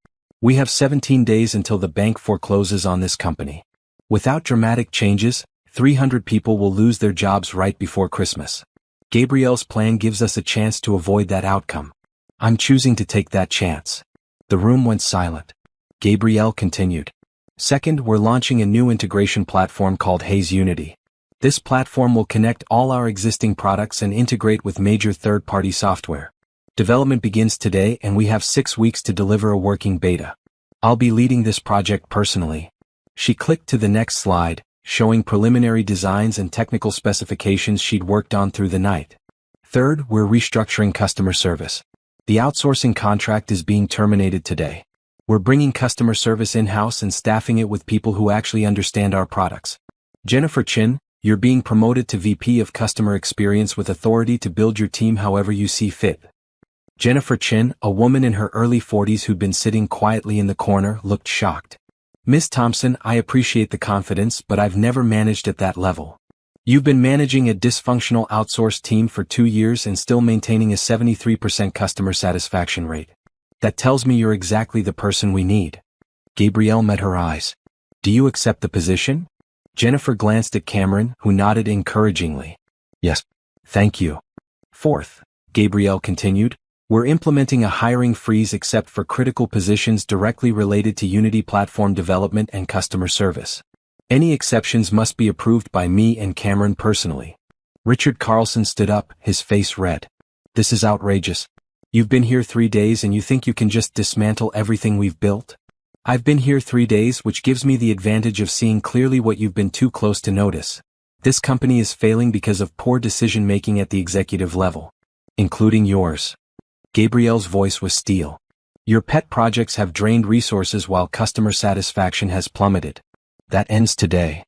We have 17 days until the bank forecloses on this company. Without dramatic changes, 300 people will lose their jobs right before Christmas. Gabrielle's plan gives us a chance to avoid that outcome. I'm choosing to take that chance. The room went silent. Gabrielle continued. Second, we're launching a new integration platform called Hayes Unity. This platform will connect all our existing products and integrate with major third-party software. Development begins today and we have 6 weeks to deliver a working beta. I'll be leading this project personally. She clicked to the next slide, showing preliminary designs and technical specifications she'd worked on through the night. Third, we're restructuring customer service. The outsourcing contract is being terminated today. We're bringing customer service in-house and staffing it with people who actually understand our products. Jennifer Chin, you're being promoted to VP of Customer Experience with authority to build your team however you see fit. Jennifer Chin, a woman in her early 40s who'd been sitting quietly in the corner, looked shocked. Miss Thompson, I appreciate the confidence, but I've never managed at that level. You've been managing a dysfunctional outsourced team for 2 years and still maintaining a 73% customer satisfaction rate. That tells me you're exactly the person we need. Gabrielle met her eyes. Do you accept the position? Jennifer glanced at Cameron, who nodded encouragingly. Yes, thank you. Fourth, Gabrielle continued, we're implementing a hiring freeze except for critical positions directly related to Unity platform development and customer service. Any exceptions must be approved by me and Cameron personally. Richard Carlson stood up, his face red. This is outrageous. You've been here 3 days and you think you can just dismantle everything we've built? I've been here 3 days, which gives me the advantage of seeing clearly what you've been too close to notice. This company is failing because of poor decision-making at the executive level. Including yours. Gabrielle's voice was steel. Your pet projects have drained resources while customer satisfaction has plummeted. That ends today.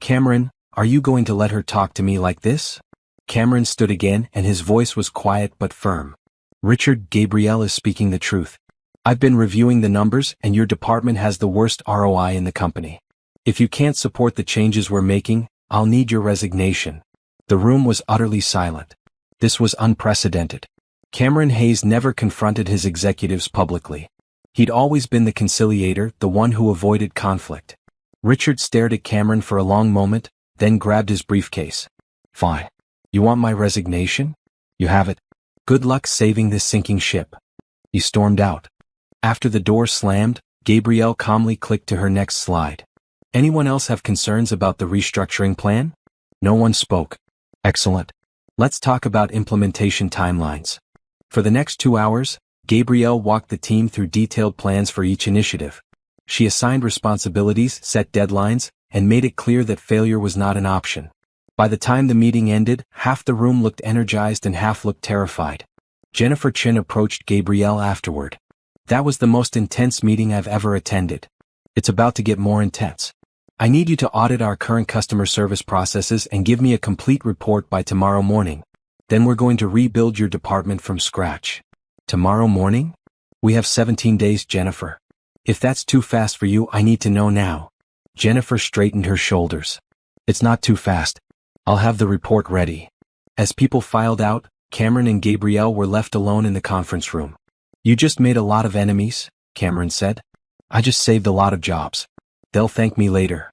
Cameron, are you going to let her talk to me like this? Cameron stood again and his voice was quiet but firm. Richard, Gabrielle is speaking the truth. I've been reviewing the numbers and your department has the worst ROI in the company. If you can't support the changes we're making, I'll need your resignation. The room was utterly silent. This was unprecedented. Cameron Hayes never confronted his executives publicly. He'd always been the conciliator, the one who avoided conflict. Richard stared at Cameron for a long moment, then grabbed his briefcase. Fine. You want my resignation? You have it. Good luck saving this sinking ship. He stormed out. After the door slammed, Gabrielle calmly clicked to her next slide. Anyone else have concerns about the restructuring plan? No one spoke. Excellent. Let's talk about implementation timelines. For the next 2 hours, Gabrielle walked the team through detailed plans for each initiative. She assigned responsibilities, set deadlines, and made it clear that failure was not an option. By the time the meeting ended, half the room looked energized and half looked terrified. Jennifer Chin approached Gabrielle afterward. That was the most intense meeting I've ever attended. It's about to get more intense. I need you to audit our current customer service processes and give me a complete report by tomorrow morning. Then we're going to rebuild your department from scratch. Tomorrow morning? We have 17 days, Jennifer. If that's too fast for you, I need to know now. Jennifer straightened her shoulders. It's not too fast. I'll have the report ready. As people filed out, Cameron and Gabrielle were left alone in the conference room. You just made a lot of enemies, Cameron said. I just saved a lot of jobs. They'll thank me later.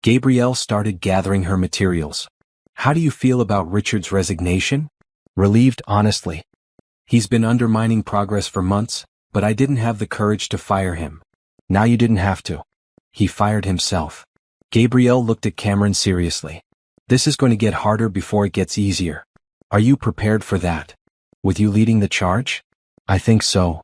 Gabrielle started gathering her materials. How do you feel about Richard's resignation? Relieved, honestly. He's been undermining progress for months, but I didn't have the courage to fire him. Now you didn't have to. He fired himself. Gabrielle looked at Cameron seriously. This is going to get harder before it gets easier. Are you prepared for that? With you leading the charge? I think so.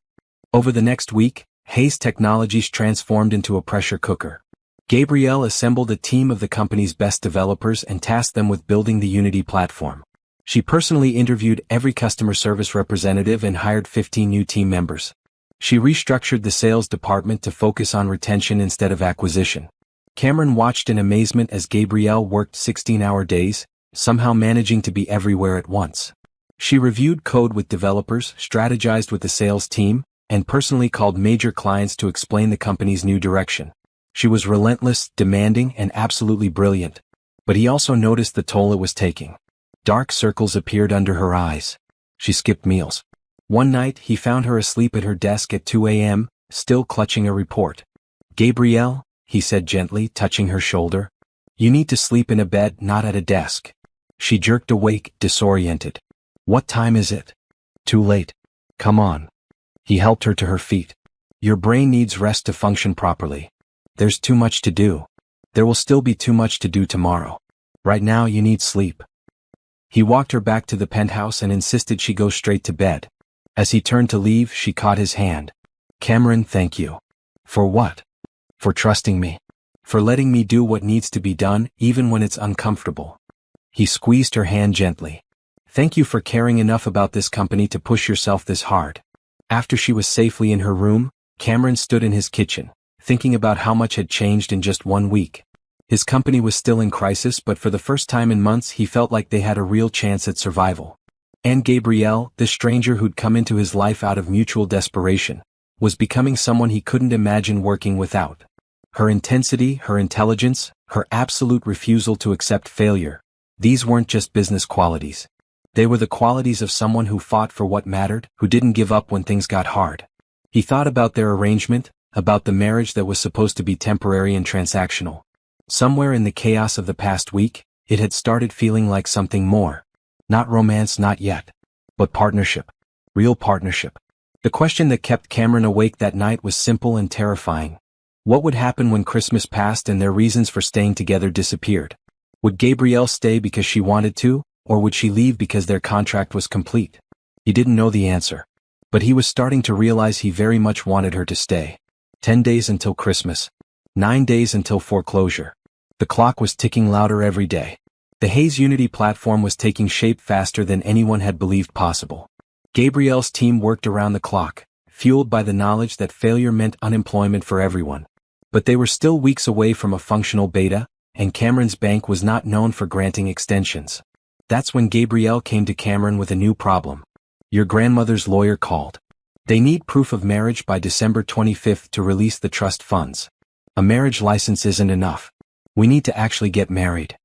Over the next week, Hayes Technologies transformed into a pressure cooker. Gabrielle assembled a team of the company's best developers and tasked them with building the Unity platform. She personally interviewed every customer service representative and hired 15 new team members. She restructured the sales department to focus on retention instead of acquisition. Cameron watched in amazement as Gabrielle worked 16-hour days, somehow managing to be everywhere at once. She reviewed code with developers, strategized with the sales team, and personally called major clients to explain the company's new direction. She was relentless, demanding, and absolutely brilliant. But he also noticed the toll it was taking. Dark circles appeared under her eyes. She skipped meals. One night, he found her asleep at her desk at 2 a.m., still clutching a report. Gabrielle, he said gently, touching her shoulder. You need to sleep in a bed, not at a desk. She jerked awake, disoriented. What time is it? Too late. Come on. He helped her to her feet. Your brain needs rest to function properly. There's too much to do. There will still be too much to do tomorrow. Right now you need sleep. He walked her back to the penthouse and insisted she go straight to bed. As he turned to leave, she caught his hand. Cameron, thank you. For what? For trusting me. For letting me do what needs to be done, even when it's uncomfortable. He squeezed her hand gently. Thank you for caring enough about this company to push yourself this hard. After she was safely in her room, Cameron stood in his kitchen, thinking about how much had changed in just 1 week. His company was still in crisis, but for the first time in months he felt like they had a real chance at survival. And Gabrielle, the stranger who'd come into his life out of mutual desperation, was becoming someone he couldn't imagine working without. Her intensity, her intelligence, her absolute refusal to accept failure, these weren't just business qualities. They were the qualities of someone who fought for what mattered, who didn't give up when things got hard. He thought about their arrangement, about the marriage that was supposed to be temporary and transactional. Somewhere in the chaos of the past week, it had started feeling like something more. Not romance, not yet. But partnership. Real partnership. The question that kept Cameron awake that night was simple and terrifying. What would happen when Christmas passed and their reasons for staying together disappeared? Would Gabrielle stay because she wanted to, or would she leave because their contract was complete? He didn't know the answer. But he was starting to realize he very much wanted her to stay. 10 days until Christmas. 9 days until foreclosure. The clock was ticking louder every day. The Hayes Unity platform was taking shape faster than anyone had believed possible. Gabrielle's team worked around the clock, fueled by the knowledge that failure meant unemployment for everyone. But they were still weeks away from a functional beta, and Cameron's bank was not known for granting extensions. That's when Gabrielle came to Cameron with a new problem. Your grandmother's lawyer called. They need proof of marriage by December 25th to release the trust funds. A marriage license isn't enough. We need to actually get married.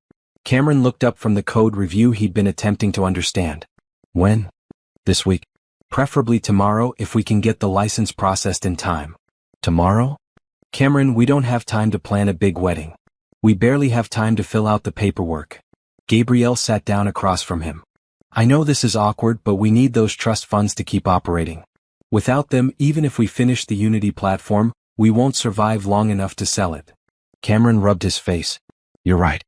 Cameron looked up from the code review he'd been attempting to understand. When? This week. Preferably tomorrow if we can get the license processed in time. Tomorrow? Cameron, we don't have time to plan a big wedding. We barely have time to fill out the paperwork. Gabrielle sat down across from him. I know this is awkward, but we need those trust funds to keep operating. Without them, even if we finish the Unity platform, we won't survive long enough to sell it. Cameron rubbed his face. You're right.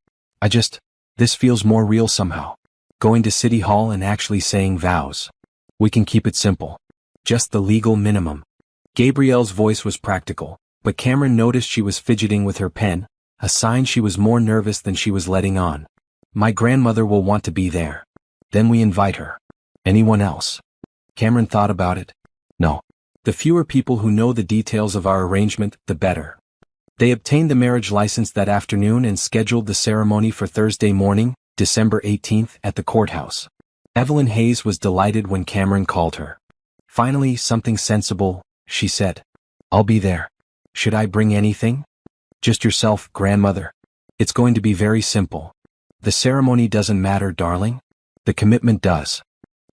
This feels more real somehow. Going to City Hall and actually saying vows. We can keep it simple. Just the legal minimum. Gabrielle's voice was practical, but Cameron noticed she was fidgeting with her pen, a sign she was more nervous than she was letting on. My grandmother will want to be there. Then we invite her. Anyone else? Cameron thought about it. No. The fewer people who know the details of our arrangement, the better. They obtained the marriage license that afternoon and scheduled the ceremony for Thursday morning, December 18th, at the courthouse. Evelyn Hayes was delighted when Cameron called her. "Finally, something sensible," she said. "I'll be there. Should I bring anything?" "Just yourself, grandmother. It's going to be very simple." "The ceremony doesn't matter, darling. The commitment does."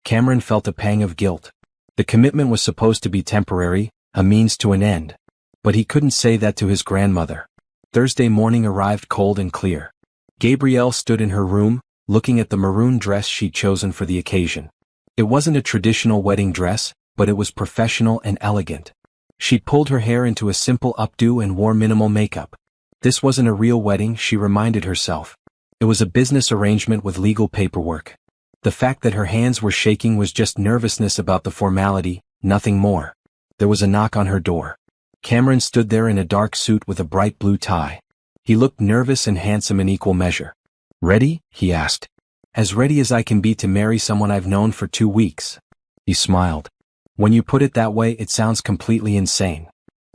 Cameron felt a pang of guilt. The commitment was supposed to be temporary, a means to an end. But he couldn't say that to his grandmother. Thursday morning arrived cold and clear. Gabrielle stood in her room, looking at the maroon dress she'd chosen for the occasion. It wasn't a traditional wedding dress, but it was professional and elegant. She'd pulled her hair into a simple updo and wore minimal makeup. This wasn't a real wedding, she reminded herself. It was a business arrangement with legal paperwork. The fact that her hands were shaking was just nervousness about the formality, nothing more. There was a knock on her door. Cameron stood there in a dark suit with a bright blue tie. He looked nervous and handsome in equal measure. "Ready?" he asked. "As ready as I can be to marry someone I've known for 2 weeks. He smiled. "When you put it that way, it sounds completely insane."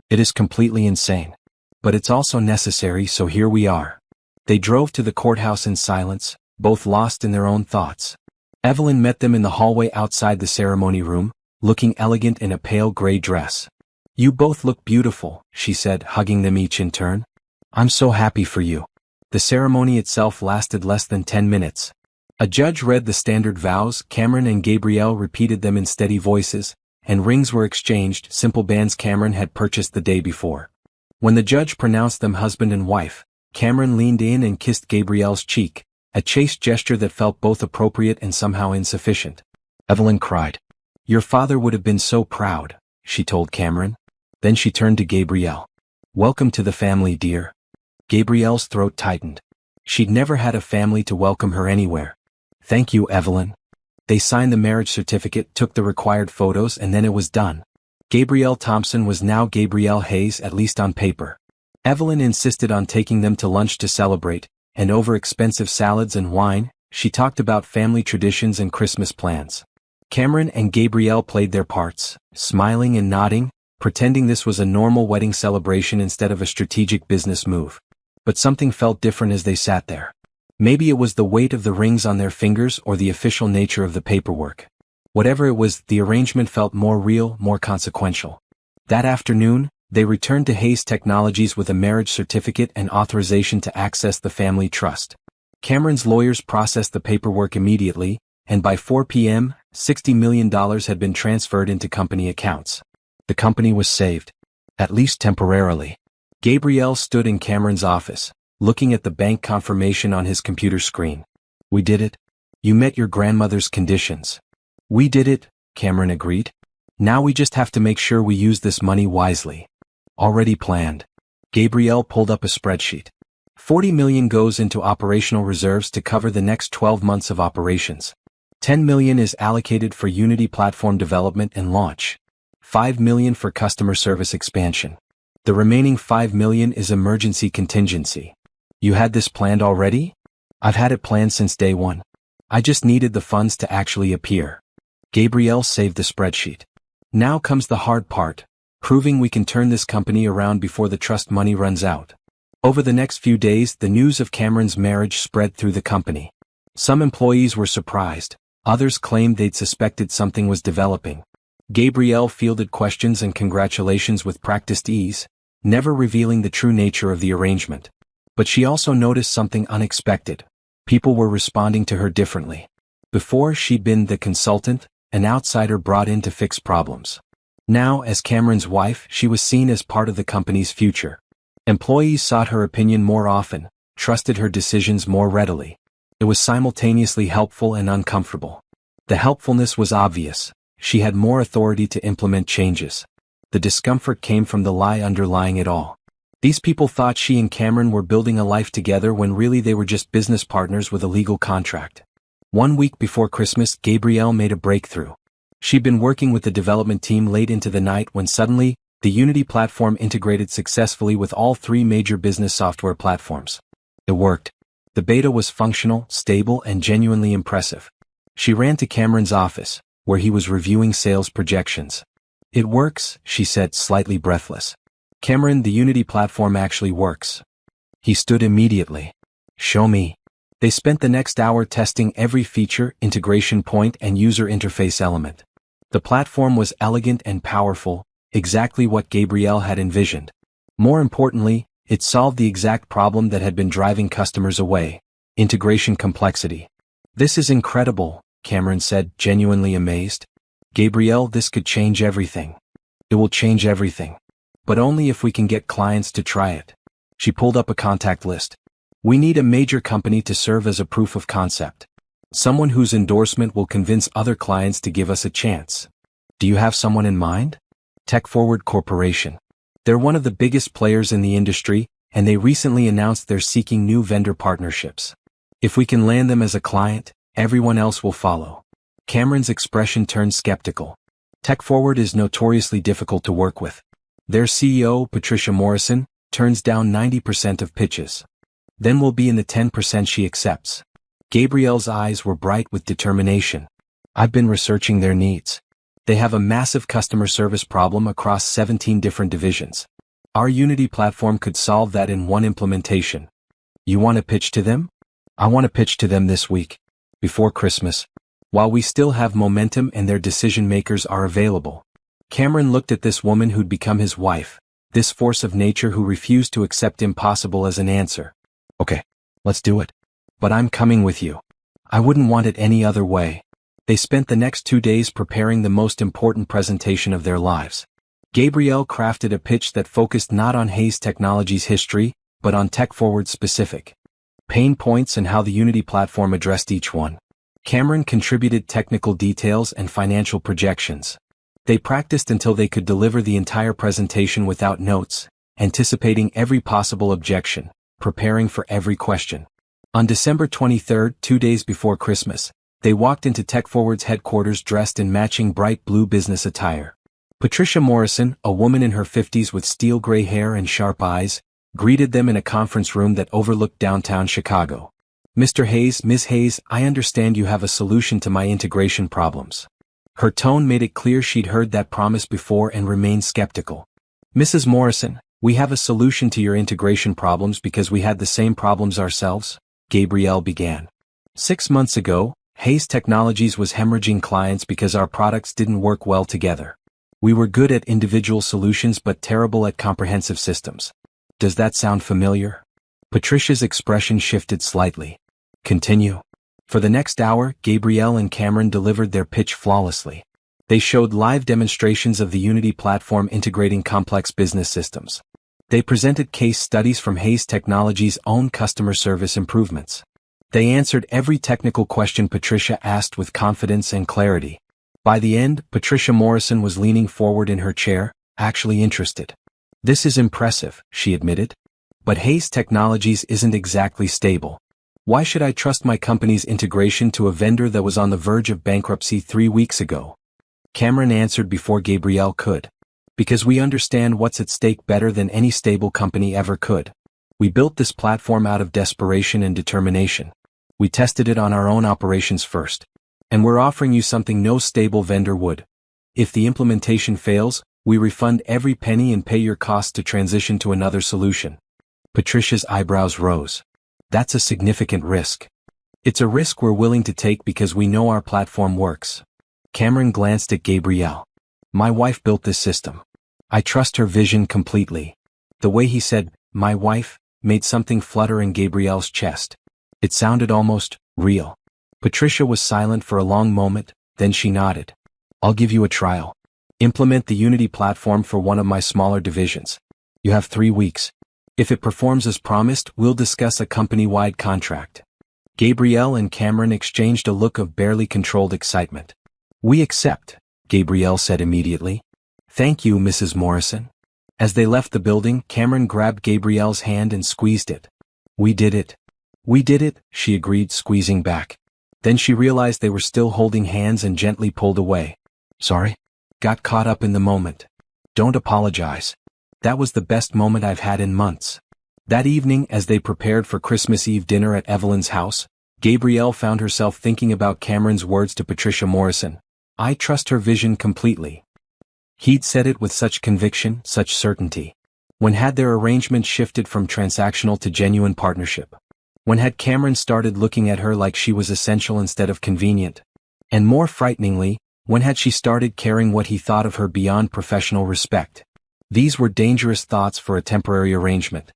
"It is completely insane. But it's also necessary, so here we are." They drove to the courthouse in silence, both lost in their own thoughts. Evelyn met them in the hallway outside the ceremony room, looking elegant in a pale gray dress. "You both look beautiful," she said, hugging them each in turn. "I'm so happy for you." The ceremony itself lasted less than 10 minutes. A judge read the standard vows, Cameron and Gabrielle repeated them in steady voices, and rings were exchanged, simple bands Cameron had purchased the day before. When the judge pronounced them husband and wife, Cameron leaned in and kissed Gabrielle's cheek, a chaste gesture that felt both appropriate and somehow insufficient. Evelyn cried. "Your father would have been so proud," she told Cameron. Then she turned to Gabrielle. "Welcome to the family, dear." Gabrielle's throat tightened. She'd never had a family to welcome her anywhere. "Thank you, Evelyn." They signed the marriage certificate, took the required photos, and then it was done. Gabrielle Thompson was now Gabrielle Hayes, at least on paper. Evelyn insisted on taking them to lunch to celebrate, and over expensive salads and wine, she talked about family traditions and Christmas plans. Cameron and Gabrielle played their parts, smiling and nodding, pretending this was a normal wedding celebration instead of a strategic business move. But something felt different as they sat there. Maybe it was the weight of the rings on their fingers or the official nature of the paperwork. Whatever it was, the arrangement felt more real, more consequential. That afternoon, they returned to Hayes Technologies with a marriage certificate and authorization to access the family trust. Cameron's lawyers processed the paperwork immediately, and by 4 p.m., $60 million had been transferred into company accounts. The company was saved. At least temporarily. Gabrielle stood in Cameron's office, looking at the bank confirmation on his computer screen. "We did it. You met your grandmother's conditions." "We did it," Cameron agreed. "Now we just have to make sure we use this money wisely." "Already planned." Gabrielle pulled up a spreadsheet. $40 million goes into operational reserves to cover the next 12 months of operations. $10 million is allocated for Unity platform development and launch. $5 million for customer service expansion. The remaining $5 million is emergency contingency. "You had this planned already?" "I've had it planned since day one. I just needed the funds to actually appear." Gabrielle saved the spreadsheet. "Now comes the hard part, proving we can turn this company around before the trust money runs out." Over the next few days, the news of Cameron's marriage spread through the company. Some employees were surprised, others claimed they'd suspected something was developing. Gabrielle fielded questions and congratulations with practiced ease, never revealing the true nature of the arrangement. But she also noticed something unexpected. People were responding to her differently. Before, she'd been the consultant, an outsider brought in to fix problems. Now, as Cameron's wife, she was seen as part of the company's future. Employees sought her opinion more often, trusted her decisions more readily. It was simultaneously helpful and uncomfortable. The helpfulness was obvious. She had more authority to implement changes. The discomfort came from the lie underlying it all. These people thought she and Cameron were building a life together when really they were just business partners with a legal contract. 1 week before Christmas, Gabrielle made a breakthrough. She'd been working with the development team late into the night when suddenly, the Unity platform integrated successfully with all 3 major business software platforms. It worked. The beta was functional, stable, and genuinely impressive. She ran to Cameron's office, where he was reviewing sales projections. "It works," she said, slightly breathless. Cameron, the Unity platform actually works. He stood immediately. Show me. They spent the next hour testing every feature, integration point, and user interface element. The platform was elegant and powerful, exactly what Gabrielle had envisioned. More importantly, it solved the exact problem that had been driving customers away: integration complexity. This is incredible, Cameron said, genuinely amazed. Gabrielle, this could change everything. It will change everything. But only if we can get clients to try it. She pulled up a contact list. We need a major company to serve as a proof of concept. Someone whose endorsement will convince other clients to give us a chance. Do you have someone in mind? TechForward Corporation. They're one of the biggest players in the industry, and they recently announced they're seeking new vendor partnerships. If we can land them as a client, everyone else will follow. Cameron's expression turned skeptical. TechForward is notoriously difficult to work with. Their CEO, Patricia Morrison, turns down 90% of pitches. Then we'll be in the 10% she accepts. Gabrielle's eyes were bright with determination. I've been researching their needs. They have a massive customer service problem across 17 different divisions. Our Unity platform could solve that in one implementation. You want to pitch to them? I want to pitch to them this week, before Christmas, while we still have momentum and their decision makers are available. Cameron looked at this woman who'd become his wife, this force of nature who refused to accept impossible as an answer. Okay, let's do it. But I'm coming with you. I wouldn't want it any other way. They spent the next 2 days preparing the most important presentation of their lives. Gabrielle crafted a pitch that focused not on Hayes Technologies' history, but on TechForward's specific pain points and how the Unity platform addressed each one. Cameron contributed technical details and financial projections. They practiced until they could deliver the entire presentation without notes, anticipating every possible objection, preparing for every question. On December 23, 2 days before Christmas, they walked into TechForward's headquarters dressed in matching bright blue business attire. Patricia Morrison, a woman in her 50s with steel gray hair and sharp eyes, greeted them in a conference room that overlooked downtown Chicago. Mr. Hayes, Ms. Hayes, I understand you have a solution to my integration problems. Her tone made it clear she'd heard that promise before and remained skeptical. Mrs. Morrison, we have a solution to your integration problems because we had the same problems ourselves, Gabrielle began. 6 months ago, Hayes Technologies was hemorrhaging clients because our products didn't work well together. We were good at individual solutions but terrible at comprehensive systems. Does that sound familiar? Patricia's expression shifted slightly. Continue. For the next hour, Gabrielle and Cameron delivered their pitch flawlessly. They showed live demonstrations of the Unity platform integrating complex business systems. They presented case studies from Hayes Technologies' own customer service improvements. They answered every technical question Patricia asked with confidence and clarity. By the end, Patricia Morrison was leaning forward in her chair, actually interested. This is impressive, she admitted. But Hayes Technologies isn't exactly stable. Why should I trust my company's integration to a vendor that was on the verge of bankruptcy 3 weeks ago? Cameron answered before Gabrielle could. Because we understand what's at stake better than any stable company ever could. We built this platform out of desperation and determination. We tested it on our own operations first. And we're offering you something no stable vendor would. If the implementation fails, we refund every penny and pay your costs to transition to another solution. Patricia's eyebrows rose. That's a significant risk. It's a risk we're willing to take because we know our platform works. Cameron glanced at Gabrielle. My wife built this system. I trust her vision completely. The way he said, my wife, made something flutter in Gabrielle's chest. It sounded almost real. Patricia was silent for a long moment, then she nodded. I'll give you a trial. Implement the Unity platform for one of my smaller divisions. You have 3 weeks. If it performs as promised, we'll discuss a company-wide contract. Gabrielle and Cameron exchanged a look of barely controlled excitement. We accept, Gabrielle said immediately. Thank you, Mrs. Morrison. As they left the building, Cameron grabbed Gabrielle's hand and squeezed it. We did it. We did it, she agreed, squeezing back. Then she realized they were still holding hands and gently pulled away. Sorry? Got caught up in the moment. Don't apologize. That was the best moment I've had in months. That evening, as they prepared for Christmas Eve dinner at Evelyn's house, Gabrielle found herself thinking about Cameron's words to Patricia Morrison. I trust her vision completely. He'd said it with such conviction, such certainty. When had their arrangement shifted from transactional to genuine partnership? When had Cameron started looking at her like she was essential instead of convenient? And more frighteningly, when had she started caring what he thought of her beyond professional respect? These were dangerous thoughts for a temporary arrangement.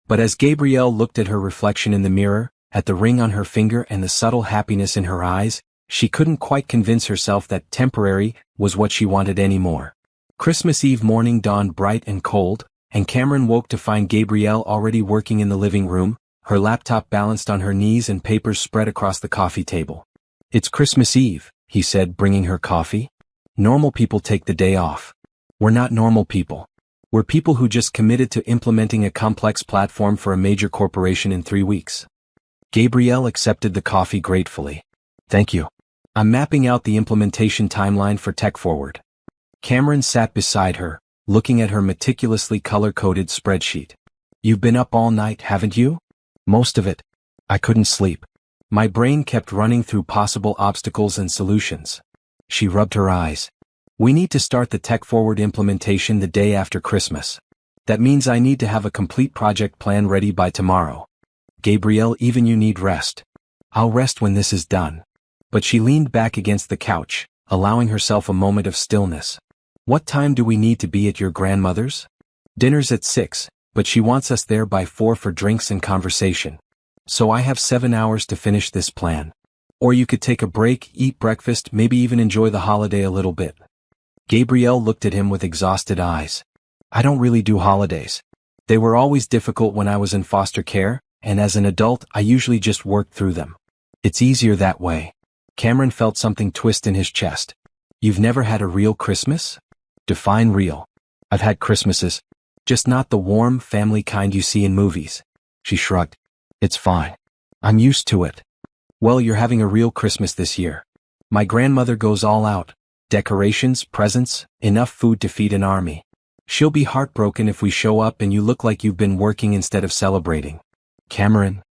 But as Gabrielle looked at her reflection in the mirror, at the ring on her finger and the subtle happiness in her eyes, she couldn't quite convince herself that temporary was what she wanted anymore. Christmas Eve morning dawned bright and cold, and Cameron woke to find Gabrielle already working in the living room, her laptop balanced on her knees and papers spread across the coffee table. "It's Christmas Eve," he said, bringing her coffee. "Normal people take the day off. We're not normal people. We're people who just committed to implementing a complex platform for a major corporation in 3 weeks." Gabrielle accepted the coffee gratefully. "Thank you. I'm mapping out the implementation timeline for Tech Forward." Cameron sat beside her, looking at her meticulously color-coded spreadsheet. "You've been up all night, haven't you?" "Most of it. I couldn't sleep. My brain kept running through possible obstacles and solutions." She rubbed her eyes. "We need to start the Tech Forward implementation the day after Christmas. That means I need to have a complete project plan ready by tomorrow." "Gabrielle, even you need rest." "I'll rest when this is done." But she leaned back against the couch, allowing herself a moment of stillness. "What time do we need to be at your grandmother's?" "Dinner's at 6, but she wants us there by 4 for drinks and conversation. So I have 7 hours to finish this plan. Or you could take a break, eat breakfast, maybe even enjoy the holiday a little bit." Gabrielle looked at him with exhausted eyes. "I don't really do holidays. They were always difficult when I was in foster care, and as an adult I usually just worked through them. It's easier that way." Cameron felt something twist in his chest. "You've never had a real Christmas?" "Define real." "I've had Christmases. Just not the warm, family kind you see in movies." She shrugged. "It's fine. I'm used to it." "Well, you're having a real Christmas this year. My grandmother goes all out. Decorations, presents, enough food to feed an army. She'll be heartbroken if we show up and you look like you've been working instead of celebrating." "Cameron,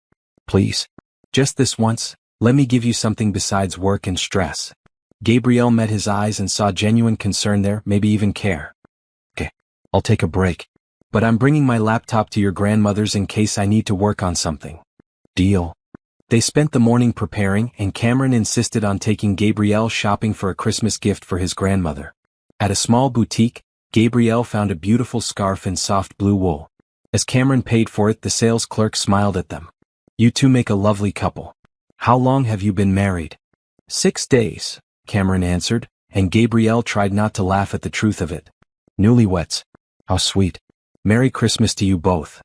please. Just this once, let me give you something besides work and stress." Gabrielle met his eyes and saw genuine concern there, maybe even care. "Okay, I'll take a break. But I'm bringing my laptop to your grandmother's in case I need to work on something." "Deal." They spent the morning preparing, and Cameron insisted on taking Gabrielle shopping for a Christmas gift for his grandmother. At a small boutique, Gabrielle found a beautiful scarf in soft blue wool. As Cameron paid for it, the sales clerk smiled at them. "You two make a lovely couple. How long have you been married?" 6 days, Cameron answered, and Gabrielle tried not to laugh at the truth of it. "Newlyweds. How sweet. Merry Christmas to you both."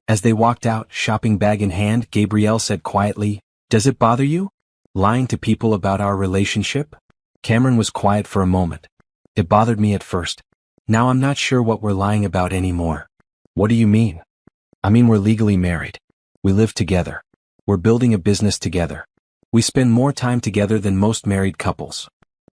As they walked out, shopping bag in hand, Gabrielle said quietly, "Does it bother you? Lying to people about our relationship?" Cameron was quiet for a moment. "It bothered me at first. Now I'm not sure what we're lying about anymore." "What do you mean?" "I mean we're legally married. We live together. We're building a business together. We spend more time together than most married couples."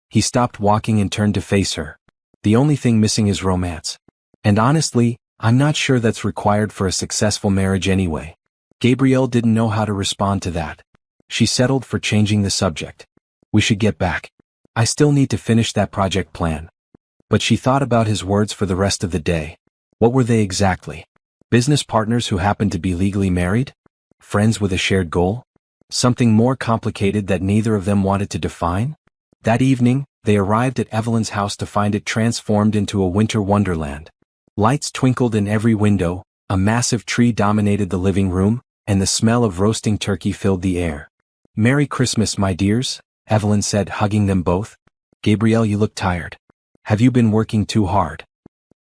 He stopped walking and turned to face her. "The only thing missing is romance. And honestly, I'm not sure that's required for a successful marriage anyway." Gabrielle didn't know how to respond to that. She settled for changing the subject. "We should get back. I still need to finish that project plan." But she thought about his words for the rest of the day. What were they exactly? Business partners who happened to be legally married? Friends with a shared goal? Something more complicated that neither of them wanted to define? That evening, they arrived at Evelyn's house to find it transformed into a winter wonderland. Lights twinkled in every window, a massive tree dominated the living room, and the smell of roasting turkey filled the air. "Merry Christmas, my dears," Evelyn said, hugging them both. "Gabrielle, you look tired. Have you been working too hard?"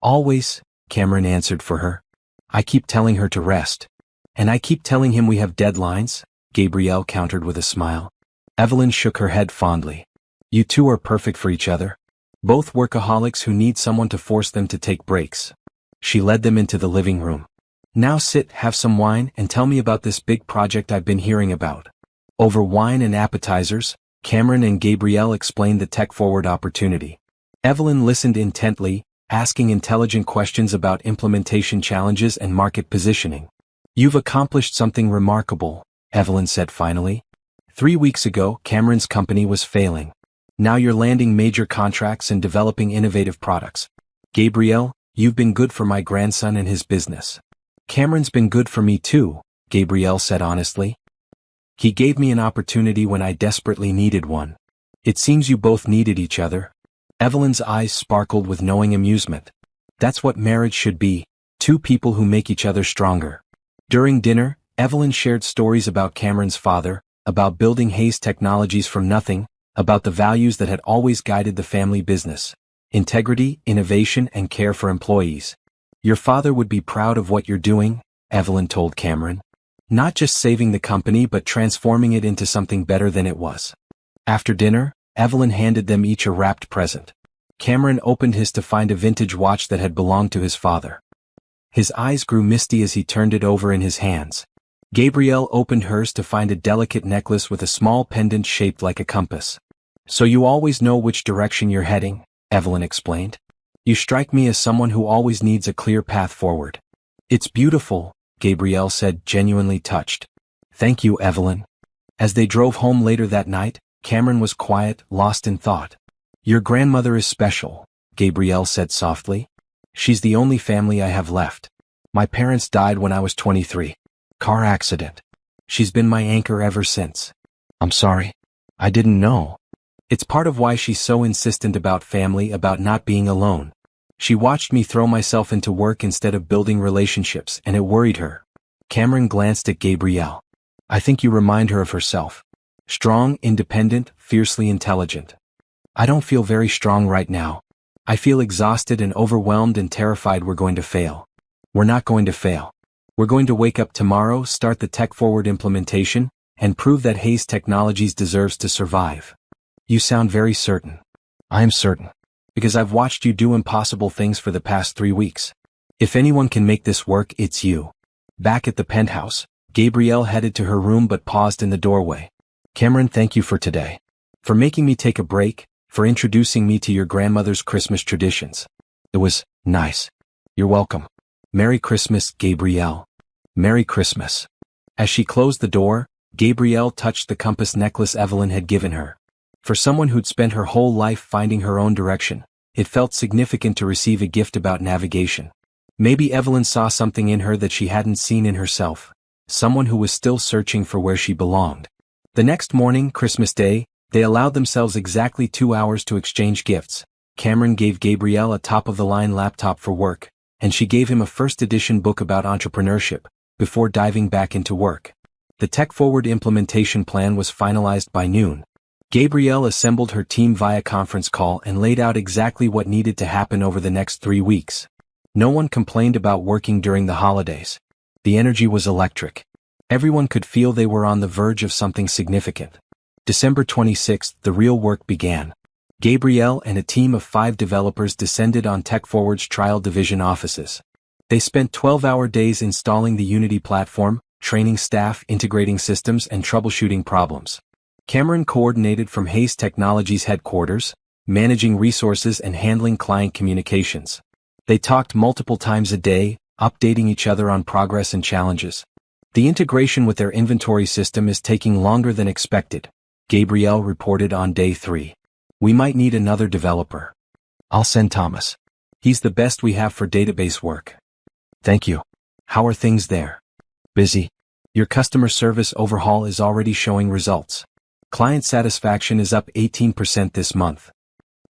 "Always," Cameron answered for her. "I keep telling her to rest." "And I keep telling him we have deadlines," Gabrielle countered with a smile. Evelyn shook her head fondly. "You two are perfect for each other. Both workaholics who need someone to force them to take breaks." She led them into the living room. "Now sit, have some wine, and tell me about this big project I've been hearing about." Over wine and appetizers, Cameron and Gabrielle explained the Tech Forward opportunity. Evelyn listened intently, asking intelligent questions about implementation challenges and market positioning. "You've accomplished something remarkable," Evelyn said finally. 3 weeks ago, Cameron's company was failing. Now you're landing major contracts and developing innovative products. Gabrielle, You've been good for my grandson and his business. Cameron's been good for me too, Gabrielle said honestly. He gave me an opportunity when I desperately needed one. It seems you both needed each other. Evelyn's eyes sparkled with knowing amusement. That's what marriage should be, two people who make each other stronger. During dinner, Evelyn shared stories about Cameron's father, about building Hayes Technologies from nothing, about the values that had always guided the family business: integrity, innovation, and care for employees. Your father would be proud of what you're doing, Evelyn told Cameron. Not just saving the company but transforming it into something better than it was. After dinner, Evelyn handed them each a wrapped present. Cameron opened his to find a vintage watch that had belonged to his father. His eyes grew misty as he turned it over in his hands. Gabrielle opened hers to find a delicate necklace with a small pendant shaped like a compass. So you always know which direction you're heading, Evelyn explained. You strike me as someone who always needs a clear path forward. It's beautiful, Gabrielle said, genuinely touched. Thank you, Evelyn. As they drove home later that night, Cameron was quiet, lost in thought. Your grandmother is special, Gabrielle said softly. She's the only family I have left. My parents died when I was 23. Car accident. She's been my anchor ever since. I'm sorry. I didn't know. It's part of why she's so insistent about family, about not being alone. She watched me throw myself into work instead of building relationships, and it worried her. Cameron glanced at Gabrielle. I think you remind her of herself. Strong, independent, fiercely intelligent. I don't feel very strong right now. I feel exhausted and overwhelmed and terrified we're going to fail. We're not going to fail. We're going to wake up tomorrow, start the tech-forward implementation, and prove that Hayes Technologies deserves to survive. You sound very certain. I am certain. Because I've watched you do impossible things for the past 3 weeks. If anyone can make this work, it's you. Back at the penthouse, Gabrielle headed to her room but paused in the doorway. Cameron, thank you for today. For making me take a break, for introducing me to your grandmother's Christmas traditions. It was nice. You're welcome. Merry Christmas, Gabrielle. Merry Christmas. As she closed the door, Gabrielle touched the compass necklace Evelyn had given her. For someone who'd spent her whole life finding her own direction, it felt significant to receive a gift about navigation. Maybe Evelyn saw something in her that she hadn't seen in herself, someone who was still searching for where she belonged. The next morning, Christmas Day, they allowed themselves exactly 2 hours to exchange gifts. Cameron gave Gabrielle a top-of-the-line laptop for work, and she gave him a first-edition book about entrepreneurship, before diving back into work. The tech-forward implementation plan was finalized by noon. Gabrielle assembled her team via conference call and laid out exactly what needed to happen over the next 3 weeks. No one complained about working during the holidays. The energy was electric. Everyone could feel they were on the verge of something significant. December 26th, the real work began. Gabrielle and a team of 5 developers descended on TechForward's trial division offices. They spent 12-hour days installing the Unity platform, training staff, integrating systems, and troubleshooting problems. Cameron coordinated from Hayes Technologies headquarters, managing resources and handling client communications. They talked multiple times a day, updating each other on progress and challenges. The integration with their inventory system is taking longer than expected, Gabrielle reported on day 3. We might need another developer. I'll send Thomas. He's the best we have for database work. Thank you. How are things there? Busy. Your customer service overhaul is already showing results. Client satisfaction is up 18% this month.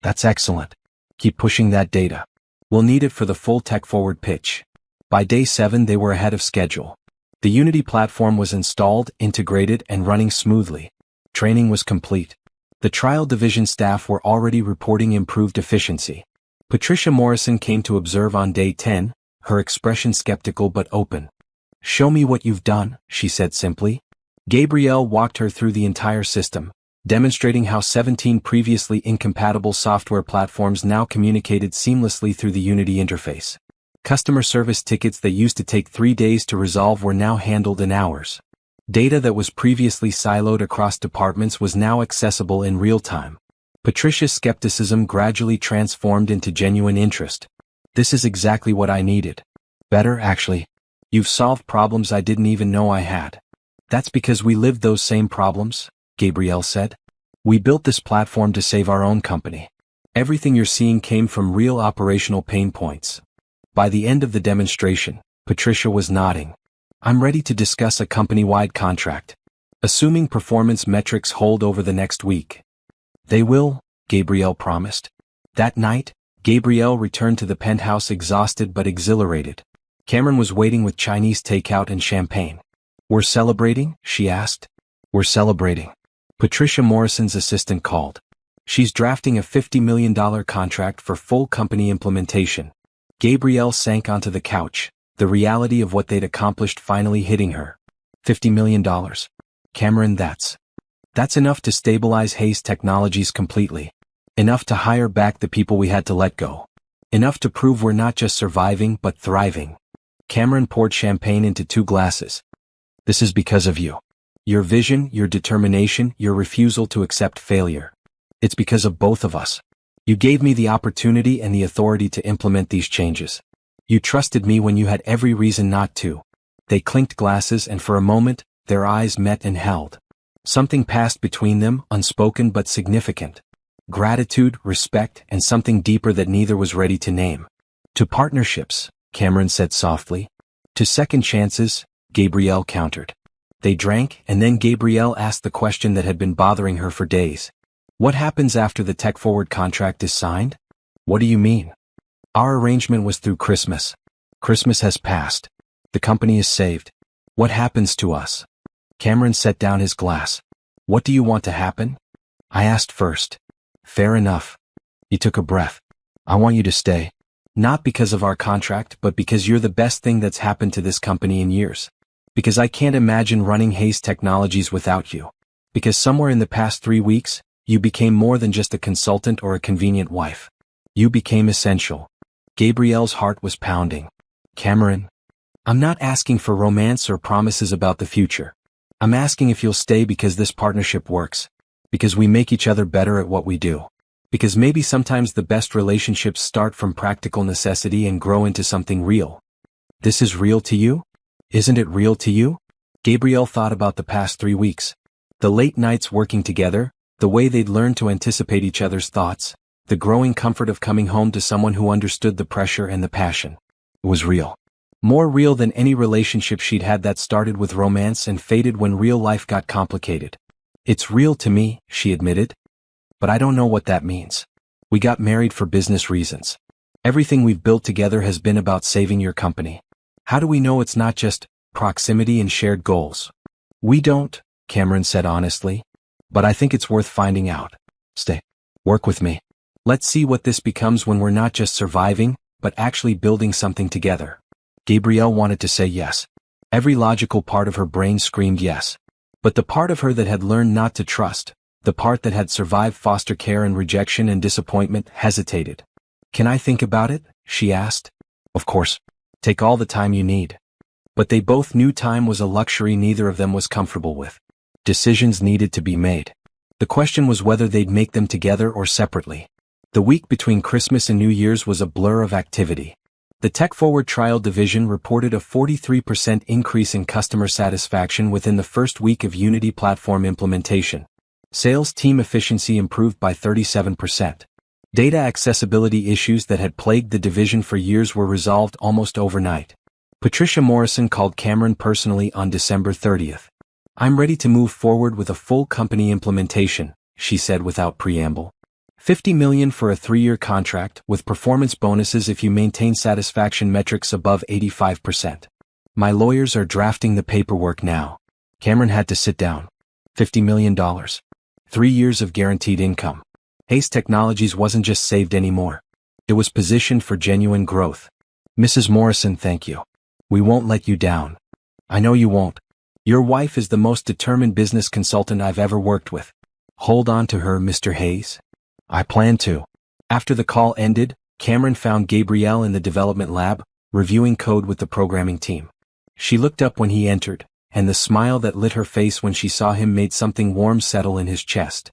That's excellent. Keep pushing that data. We'll need it for the full tech-forward pitch. By day 7 they were ahead of schedule. The Unity platform was installed, integrated, and running smoothly. Training was complete. The trial division staff were already reporting improved efficiency. Patricia Morrison came to observe on day 10, her expression skeptical but open. Show me what you've done, she said simply. Gabrielle walked her through the entire system, demonstrating how 17 previously incompatible software platforms now communicated seamlessly through the Unity interface. Customer service tickets that used to take 3 days to resolve were now handled in hours. Data that was previously siloed across departments was now accessible in real time. Patricia's skepticism gradually transformed into genuine interest. This is exactly what I needed. Better, actually. You've solved problems I didn't even know I had. That's because we lived those same problems, Gabrielle said. We built this platform to save our own company. Everything you're seeing came from real operational pain points. By the end of the demonstration, Patricia was nodding. I'm ready to discuss a company-wide contract. Assuming performance metrics hold over the next week. They will, Gabrielle promised. That night, Gabrielle returned to the penthouse exhausted but exhilarated. Cameron was waiting with Chinese takeout and champagne. We're celebrating? She asked. We're celebrating. Patricia Morrison's assistant called. She's drafting a $50 million contract for full company implementation. Gabrielle sank onto the couch, the reality of what they'd accomplished finally hitting her. $50 million. Cameron, that's enough to stabilize Hayes Technologies completely. Enough to hire back the people we had to let go. Enough to prove we're not just surviving but thriving. Cameron poured champagne into 2 glasses. This is because of you. Your vision, your determination, your refusal to accept failure. It's because of both of us. You gave me the opportunity and the authority to implement these changes. You trusted me when you had every reason not to. They clinked glasses and for a moment, their eyes met and held. Something passed between them, unspoken but significant. Gratitude, respect, and something deeper that neither was ready to name. To partnerships, Cameron said softly. To second chances, Gabrielle countered. They drank, and then Gabrielle asked the question that had been bothering her for days. What happens after the tech-forward contract is signed? What do you mean? Our arrangement was through Christmas. Christmas has passed. The company is saved. What happens to us? Cameron set down his glass. What do you want to happen? I asked first. Fair enough. He took a breath. I want you to stay. Not because of our contract, but because you're the best thing that's happened to this company in years. Because I can't imagine running Hayes Technologies without you. Because somewhere in the past 3 weeks, you became more than just a consultant or a convenient wife. You became essential. Gabrielle's heart was pounding. Cameron, I'm not asking for romance or promises about the future. I'm asking if you'll stay because this partnership works. Because we make each other better at what we do. Because maybe sometimes the best relationships start from practical necessity and grow into something real. This is real to you? Isn't it real to you? Gabrielle thought about the past 3 weeks. The late nights working together, the way they'd learned to anticipate each other's thoughts, the growing comfort of coming home to someone who understood the pressure and the passion. It was real. More real than any relationship she'd had that started with romance and faded when real life got complicated. It's real to me, she admitted. But I don't know what that means. We got married for business reasons. Everything we've built together has been about saving your company. How do we know it's not just proximity and shared goals? We don't, Cameron said honestly. But I think it's worth finding out. Stay. Work with me. Let's see what this becomes when we're not just surviving, but actually building something together. Gabrielle wanted to say yes. Every logical part of her brain screamed yes. But the part of her that had learned not to trust, the part that had survived foster care and rejection and disappointment, hesitated. Can I think about it? She asked. Of course. Take all the time you need. But they both knew time was a luxury neither of them was comfortable with. Decisions needed to be made. The question was whether they'd make them together or separately. The week between Christmas and New Year's was a blur of activity. The Tech Forward Trial Division reported a 43% increase in customer satisfaction within the first week of Unity platform implementation. Sales team efficiency improved by 37%. Data accessibility issues that had plagued the division for years were resolved almost overnight. Patricia Morrison called Cameron personally on December 30th. I'm ready to move forward with a full company implementation, she said without preamble. $50 million for a 3-year contract with performance bonuses if you maintain satisfaction metrics above 85%. My lawyers are drafting the paperwork now. Cameron had to sit down. $50 million. 3 years of guaranteed income. Hayes Technologies wasn't just saved anymore. It was positioned for genuine growth. Mrs. Morrison, thank you. We won't let you down. I know you won't. Your wife is the most determined business consultant I've ever worked with. Hold on to her, Mr. Hayes. I plan to. After the call ended, Cameron found Gabrielle in the development lab, reviewing code with the programming team. She looked up when he entered, and the smile that lit her face when she saw him made something warm settle in his chest.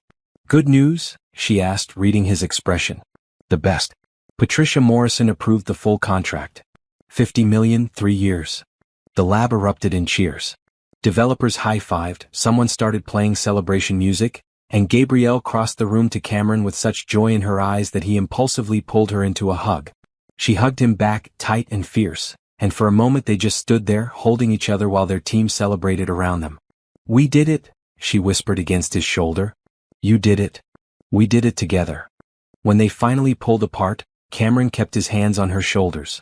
Good news? She asked, reading his expression. The best. Patricia Morrison approved the full contract. $50 million, 3 years. The lab erupted in cheers. Developers high-fived, someone started playing celebration music, and Gabrielle crossed the room to Cameron with such joy in her eyes that he impulsively pulled her into a hug. She hugged him back, tight and fierce, and for a moment they just stood there, holding each other while their team celebrated around them. "We did it," she whispered against his shoulder. "You did it. We did it together." When they finally pulled apart, Cameron kept his hands on her shoulders.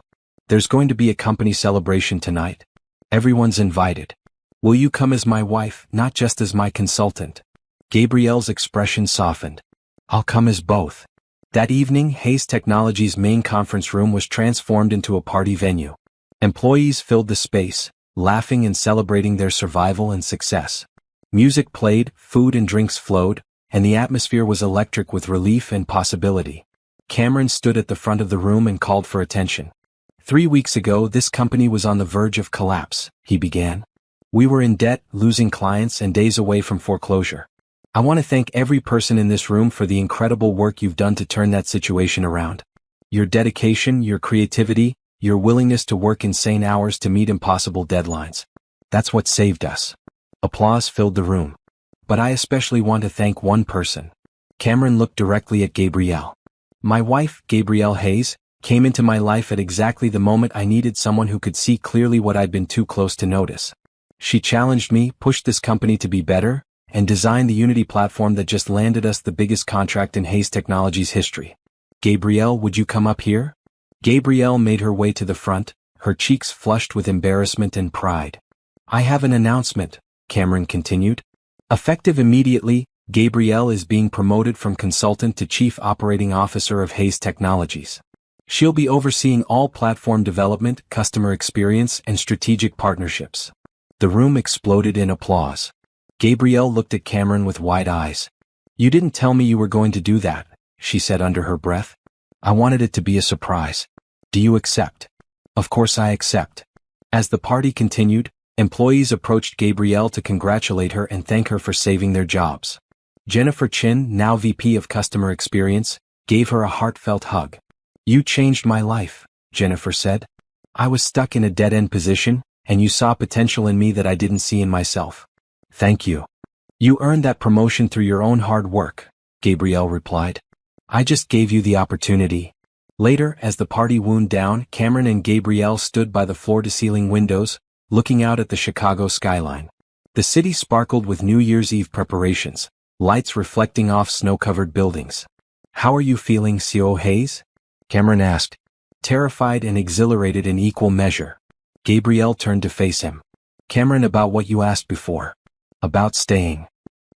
"There's going to be a company celebration tonight. Everyone's invited. Will you come as my wife, not just as my consultant?" Gabrielle's expression softened. "I'll come as both." That evening, Hayes Technologies' main conference room was transformed into a party venue. Employees filled the space, laughing and celebrating their survival and success. Music played, food and drinks flowed, and the atmosphere was electric with relief and possibility. Cameron stood at the front of the room and called for attention. 3 weeks ago, this company was on the verge of collapse, he began. "We were in debt, losing clients, and days away from foreclosure. I want to thank every person in this room for the incredible work you've done to turn that situation around. Your dedication, your creativity, your willingness to work insane hours to meet impossible deadlines. That's what saved us." Applause filled the room. "But I especially want to thank one person." Cameron looked directly at Gabrielle. "My wife, Gabrielle Hayes, came into my life at exactly the moment I needed someone who could see clearly what I'd been too close to notice. She challenged me, pushed this company to be better, and designed the Unity platform that just landed us the biggest contract in Hayes Technologies history. Gabrielle, would you come up here?" Gabrielle made her way to the front, her cheeks flushed with embarrassment and pride. "I have an announcement," Cameron continued. "Effective immediately, Gabrielle is being promoted from consultant to Chief Operating Officer of Hayes Technologies. She'll be overseeing all platform development, customer experience, and strategic partnerships." The room exploded in applause. Gabrielle looked at Cameron with wide eyes. "You didn't tell me you were going to do that," she said under her breath. "I wanted it to be a surprise. Do you accept?" "Of course I accept." As the party continued, employees approached Gabrielle to congratulate her and thank her for saving their jobs. Jennifer Chin, now VP of Customer Experience, gave her a heartfelt hug. "You changed my life," Jennifer said. "I was stuck in a dead-end position, and you saw potential in me that I didn't see in myself. Thank you. You earned that promotion through your own hard work," Gabrielle replied. "I just gave you the opportunity." Later, as the party wound down, Cameron and Gabrielle stood by the floor-to-ceiling windows, looking out at the Chicago skyline. The city sparkled with New Year's Eve preparations, lights reflecting off snow-covered buildings. "How are you feeling, CO Hayes?" Cameron asked. Terrified and exhilarated in equal measure. Gabrielle turned to face him. "Cameron, about what you asked before. About staying.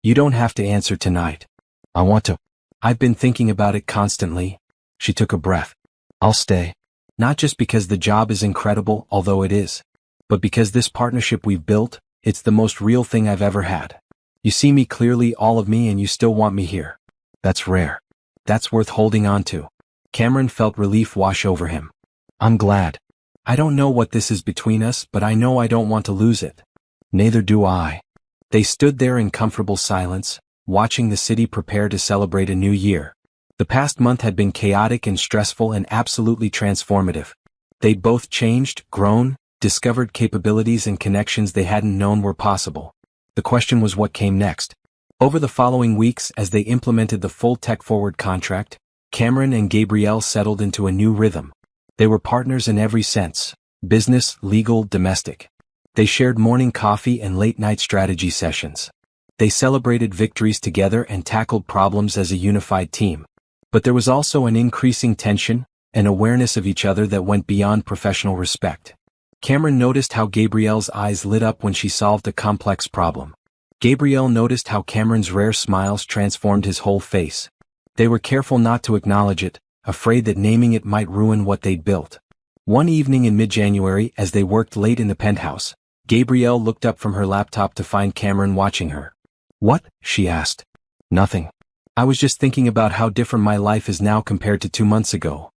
You don't have to answer tonight." "I want to. I've been thinking about it constantly." She took a breath. "I'll stay. Not just because the job is incredible, although it is, but because this partnership we've built, it's the most real thing I've ever had. You see me clearly, all of me, and you still want me here. That's rare. That's worth holding on to." Cameron felt relief wash over him. "I'm glad. I don't know what this is between us, but I know I don't want to lose it." "Neither do I." They stood there in comfortable silence, watching the city prepare to celebrate a new year. The past month had been chaotic and stressful and absolutely transformative. They'd both changed, grown, discovered capabilities and connections they hadn't known were possible. The question was what came next. Over the following weeks, as they implemented the full tech-forward contract, Cameron and Gabrielle settled into a new rhythm. They were partners in every sense: business, legal, domestic. They shared morning coffee and late-night strategy sessions. They celebrated victories together and tackled problems as a unified team. But there was also an increasing tension, an awareness of each other that went beyond professional respect. Cameron noticed how Gabrielle's eyes lit up when she solved a complex problem. Gabrielle noticed how Cameron's rare smiles transformed his whole face. They were careful not to acknowledge it, afraid that naming it might ruin what they'd built. One evening in mid-January, as they worked late in the penthouse, Gabrielle looked up from her laptop to find Cameron watching her. "What?" she asked. "Nothing. I was just thinking about how different my life is now compared to 2 months ago."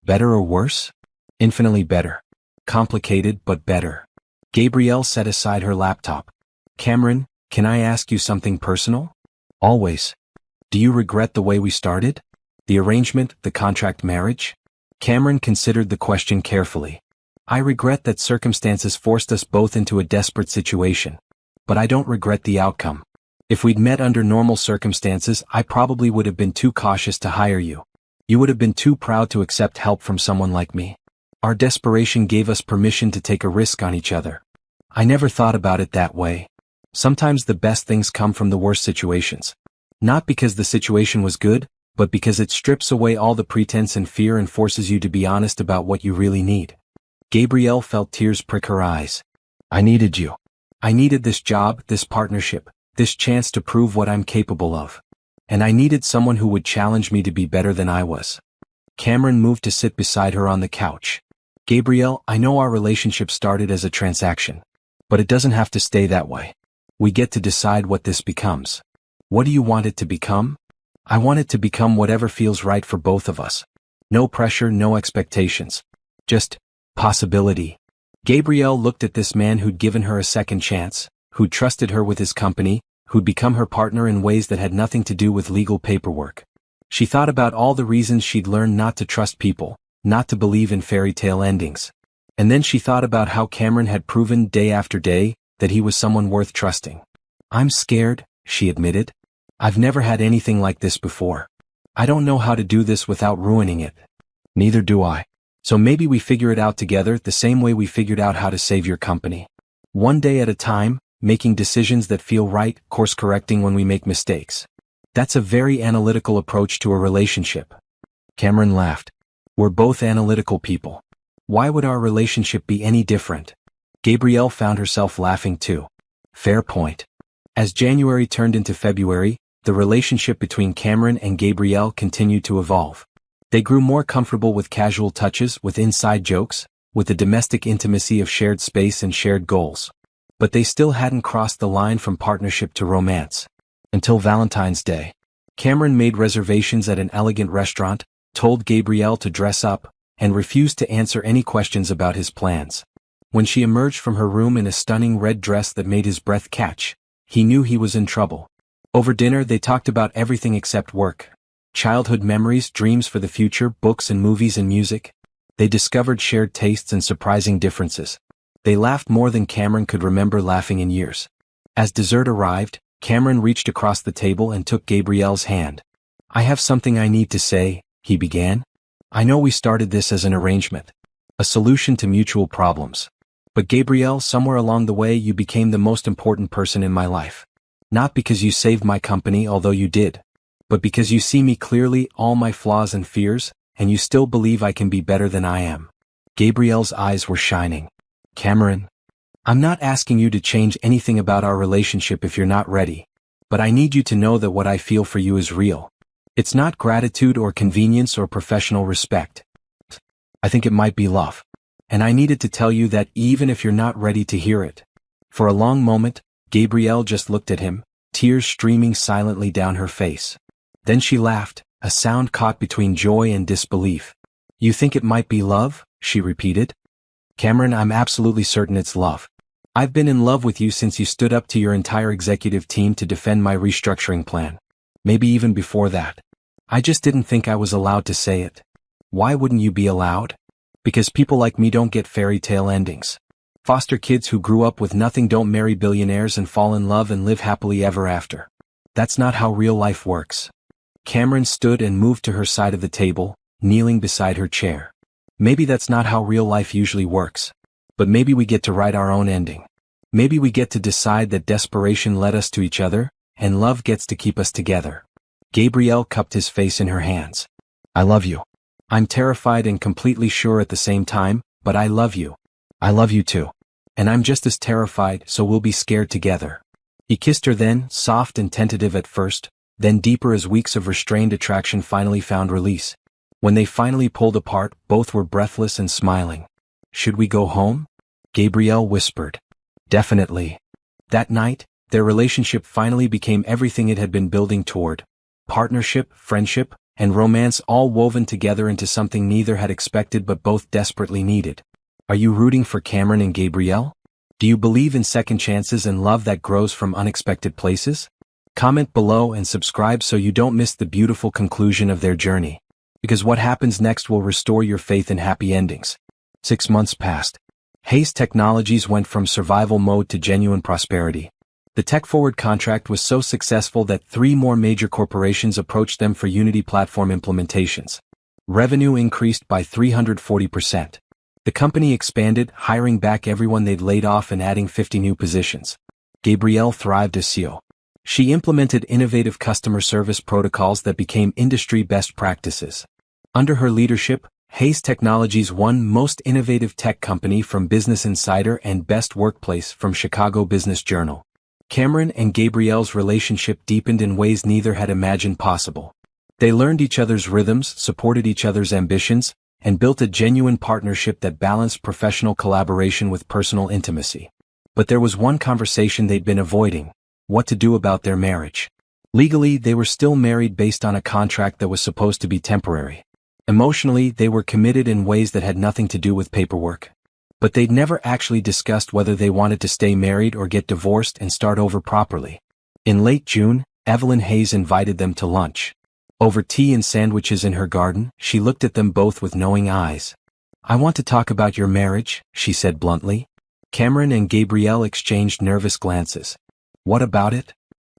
"Better or worse?" "Infinitely better. Complicated, but better." Gabrielle set aside her laptop. "Cameron, can I ask you something personal?" "Always." "Do you regret the way we started? The arrangement, the contract marriage?" Cameron considered the question carefully. "I regret that circumstances forced us both into a desperate situation. But I don't regret the outcome. If we'd met under normal circumstances, I probably would have been too cautious to hire you. You would have been too proud to accept help from someone like me. Our desperation gave us permission to take a risk on each other. I never thought about it that way. Sometimes the best things come from the worst situations. Not because the situation was good, but because it strips away all the pretense and fear and forces you to be honest about what you really need. Gabrielle felt tears prick her eyes. I needed you. I needed this job, this partnership, this chance to prove what I'm capable of. And I needed someone who would challenge me to be better than I was. Cameron moved to sit beside her on the couch. Gabrielle, I know our relationship started as a transaction. But it doesn't have to stay that way. We get to decide what this becomes. What do you want it to become? I want it to become whatever feels right for both of us. No pressure, no expectations. Just possibility. Gabrielle looked at this man who'd given her a second chance, who'd trusted her with his company, who'd become her partner in ways that had nothing to do with legal paperwork. She thought about all the reasons she'd learned not to trust people, not to believe in fairy tale endings. And then she thought about how Cameron had proven day after day that he was someone worth trusting. I'm scared, she admitted. I've never had anything like this before. I don't know how to do this without ruining it. Neither do I. So maybe we figure it out together the same way we figured out how to save your company. One day at a time, making decisions that feel right, course correcting when we make mistakes. That's a very analytical approach to a relationship. Cameron laughed. We're both analytical people. Why would our relationship be any different? Gabrielle found herself laughing too. Fair point. As January turned into February, the relationship between Cameron and Gabrielle continued to evolve. They grew more comfortable with casual touches, with inside jokes, with the domestic intimacy of shared space and shared goals. But they still hadn't crossed the line from partnership to romance. Until Valentine's Day. Cameron made reservations at an elegant restaurant, told Gabrielle to dress up, and refused to answer any questions about his plans. When she emerged from her room in a stunning red dress that made his breath catch, he knew he was in trouble. Over dinner they talked about everything except work. Childhood memories, dreams for the future, books and movies and music. They discovered shared tastes and surprising differences. They laughed more than Cameron could remember laughing in years. As dessert arrived, Cameron reached across the table and took Gabrielle's hand. I have something I need to say, he began. I know we started this as an arrangement. A solution to mutual problems. But Gabrielle, somewhere along the way you became the most important person in my life. Not because you saved my company, although you did. But because you see me clearly, all my flaws and fears, and you still believe I can be better than I am. Gabrielle's eyes were shining. Cameron, I'm not asking you to change anything about our relationship if you're not ready. But I need you to know that what I feel for you is real. It's not gratitude or convenience or professional respect. I think it might be love. And I needed to tell you that even if you're not ready to hear it. For a long moment, Gabrielle just looked at him, tears streaming silently down her face. Then she laughed, a sound caught between joy and disbelief. You think it might be love? She repeated. Cameron, I'm absolutely certain it's love. I've been in love with you since you stood up to your entire executive team to defend my restructuring plan. Maybe even before that. I just didn't think I was allowed to say it. Why wouldn't you be allowed? Because people like me don't get fairy tale endings. Foster kids who grew up with nothing don't marry billionaires and fall in love and live happily ever after. That's not how real life works. Cameron stood and moved to her side of the table, kneeling beside her chair. Maybe that's not how real life usually works. But maybe we get to write our own ending. Maybe we get to decide that desperation led us to each other, and love gets to keep us together. Gabrielle cupped his face in her hands. I love you. I'm terrified and completely sure at the same time, but I love you. I love you too. And I'm just as terrified, so we'll be scared together. He kissed her then, soft and tentative at first, then deeper as weeks of restrained attraction finally found release. When they finally pulled apart, both were breathless and smiling. Should we go home? Gabrielle whispered. Definitely. That night, their relationship finally became everything it had been building toward. Partnership, friendship, and romance all woven together into something neither had expected but both desperately needed. Are you rooting for Cameron and Gabrielle? Do you believe in second chances and love that grows from unexpected places? Comment below and subscribe so you don't miss the beautiful conclusion of their journey. Because what happens next will restore your faith in happy endings. 6 months passed. Hayes Technologies went from survival mode to genuine prosperity. The tech-forward contract was so successful that 3 more major corporations approached them for Unity platform implementations. Revenue increased by 340%. The company expanded, hiring back everyone they'd laid off and adding 50 new positions. Gabrielle thrived as CEO. She implemented innovative customer service protocols that became industry best practices. Under her leadership, Hayes Technologies won Most Innovative Tech Company from Business Insider and Best Workplace from Chicago Business Journal. Cameron and Gabrielle's relationship deepened in ways neither had imagined possible. They learned each other's rhythms, supported each other's ambitions, and built a genuine partnership that balanced professional collaboration with personal intimacy. But there was one conversation they'd been avoiding: what to do about their marriage. Legally, they were still married based on a contract that was supposed to be temporary. Emotionally, they were committed in ways that had nothing to do with paperwork. But they'd never actually discussed whether they wanted to stay married or get divorced and start over properly. In late June, Evelyn Hayes invited them to lunch. Over tea and sandwiches in her garden, she looked at them both with knowing eyes. "I want to talk about your marriage," she said bluntly. Cameron and Gabrielle exchanged nervous glances. "What about it?"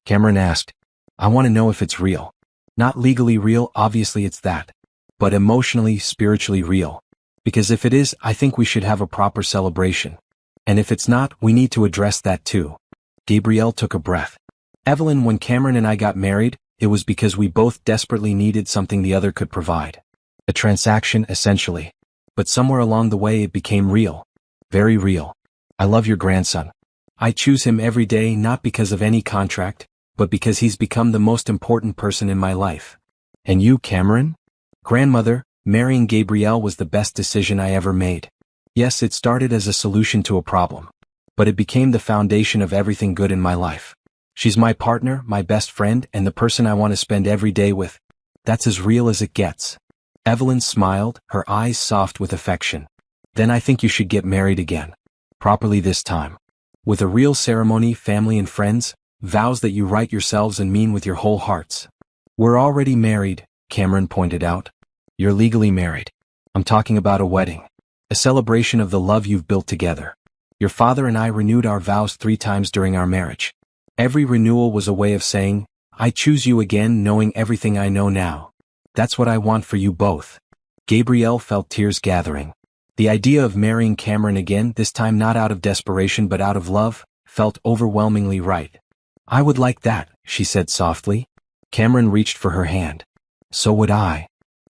Cameron asked. "I want to know if it's real. Not legally real, obviously it's that. But emotionally, spiritually real. Because if it is, I think we should have a proper celebration. And if it's not, we need to address that too." Gabrielle took a breath. "Evelyn, when Cameron and I got married, it was because we both desperately needed something the other could provide. A transaction, essentially. But somewhere along the way it became real. Very real. I love your grandson. I choose him every day not because of any contract, but because he's become the most important person in my life. And you, Cameron?" "Grandmother, marrying Gabrielle was the best decision I ever made. Yes, it started as a solution to a problem. But it became the foundation of everything good in my life. She's my partner, my best friend, and the person I want to spend every day with. That's as real as it gets." Evelyn smiled, her eyes soft with affection. "Then I think you should get married again. Properly this time. With a real ceremony, family and friends, vows that you write yourselves and mean with your whole hearts." "We're already married," Cameron pointed out. "You're legally married. I'm talking about a wedding. A celebration of the love you've built together. Your father and I renewed our vows 3 times during our marriage. Every renewal was a way of saying, I choose you again, knowing everything I know now. That's what I want for you both." Gabrielle felt tears gathering. The idea of marrying Cameron again, this time not out of desperation but out of love, felt overwhelmingly right. "I would like that," she said softly. Cameron reached for her hand. "So would I."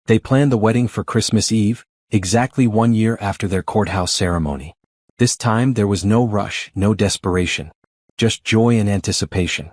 They planned the wedding for Christmas Eve, exactly 1 year after their courthouse ceremony. This time there was no rush, no desperation. Just joy and anticipation.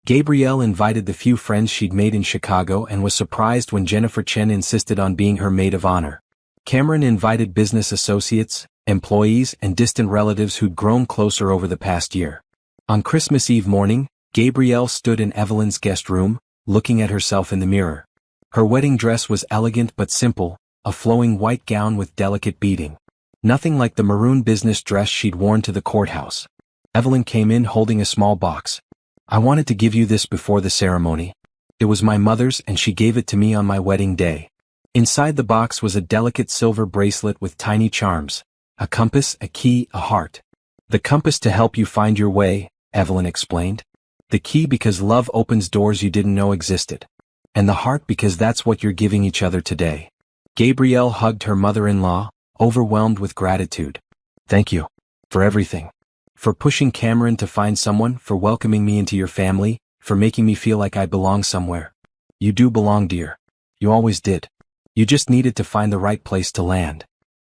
Gabrielle invited the few friends she'd made in Chicago and was surprised when Jennifer Chen insisted on being her maid of honor. Cameron invited business associates, employees, and distant relatives who'd grown closer over the past year. On Christmas Eve morning, Gabrielle stood in Evelyn's guest room, looking at herself in the mirror. Her wedding dress was elegant but simple, a flowing white gown with delicate beading. Nothing like the maroon business dress she'd worn to the courthouse. Evelyn came in holding a small box. "I wanted to give you this before the ceremony. It was my mother's and she gave it to me on my wedding day." Inside the box was a delicate silver bracelet with tiny charms. A compass, a key, a heart. "The compass to help you find your way," Evelyn explained. "The key because love opens doors you didn't know existed. And the heart because that's what you're giving each other today." Gabrielle hugged her mother-in-law, overwhelmed with gratitude. "Thank you. For everything. For pushing Cameron to find someone, for welcoming me into your family, for making me feel like I belong somewhere. You do belong, dear. You always did. You just needed to find the right place to land."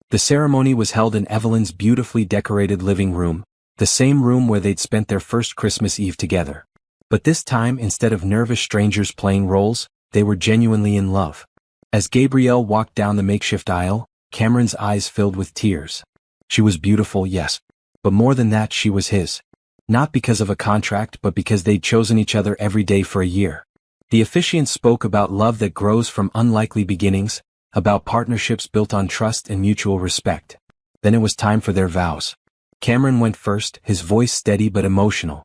The ceremony was held in Evelyn's beautifully decorated living room, the same room where they'd spent their first Christmas Eve together. But this time, instead of nervous strangers playing roles, they were genuinely in love. As Gabrielle walked down the makeshift aisle, Cameron's eyes filled with tears. She was beautiful, yes. But more than that, she was his. Not because of a contract, but because they'd chosen each other every day for a year. The officiant spoke about love that grows from unlikely beginnings, about partnerships built on trust and mutual respect. Then it was time for their vows. Cameron went first, his voice steady but emotional.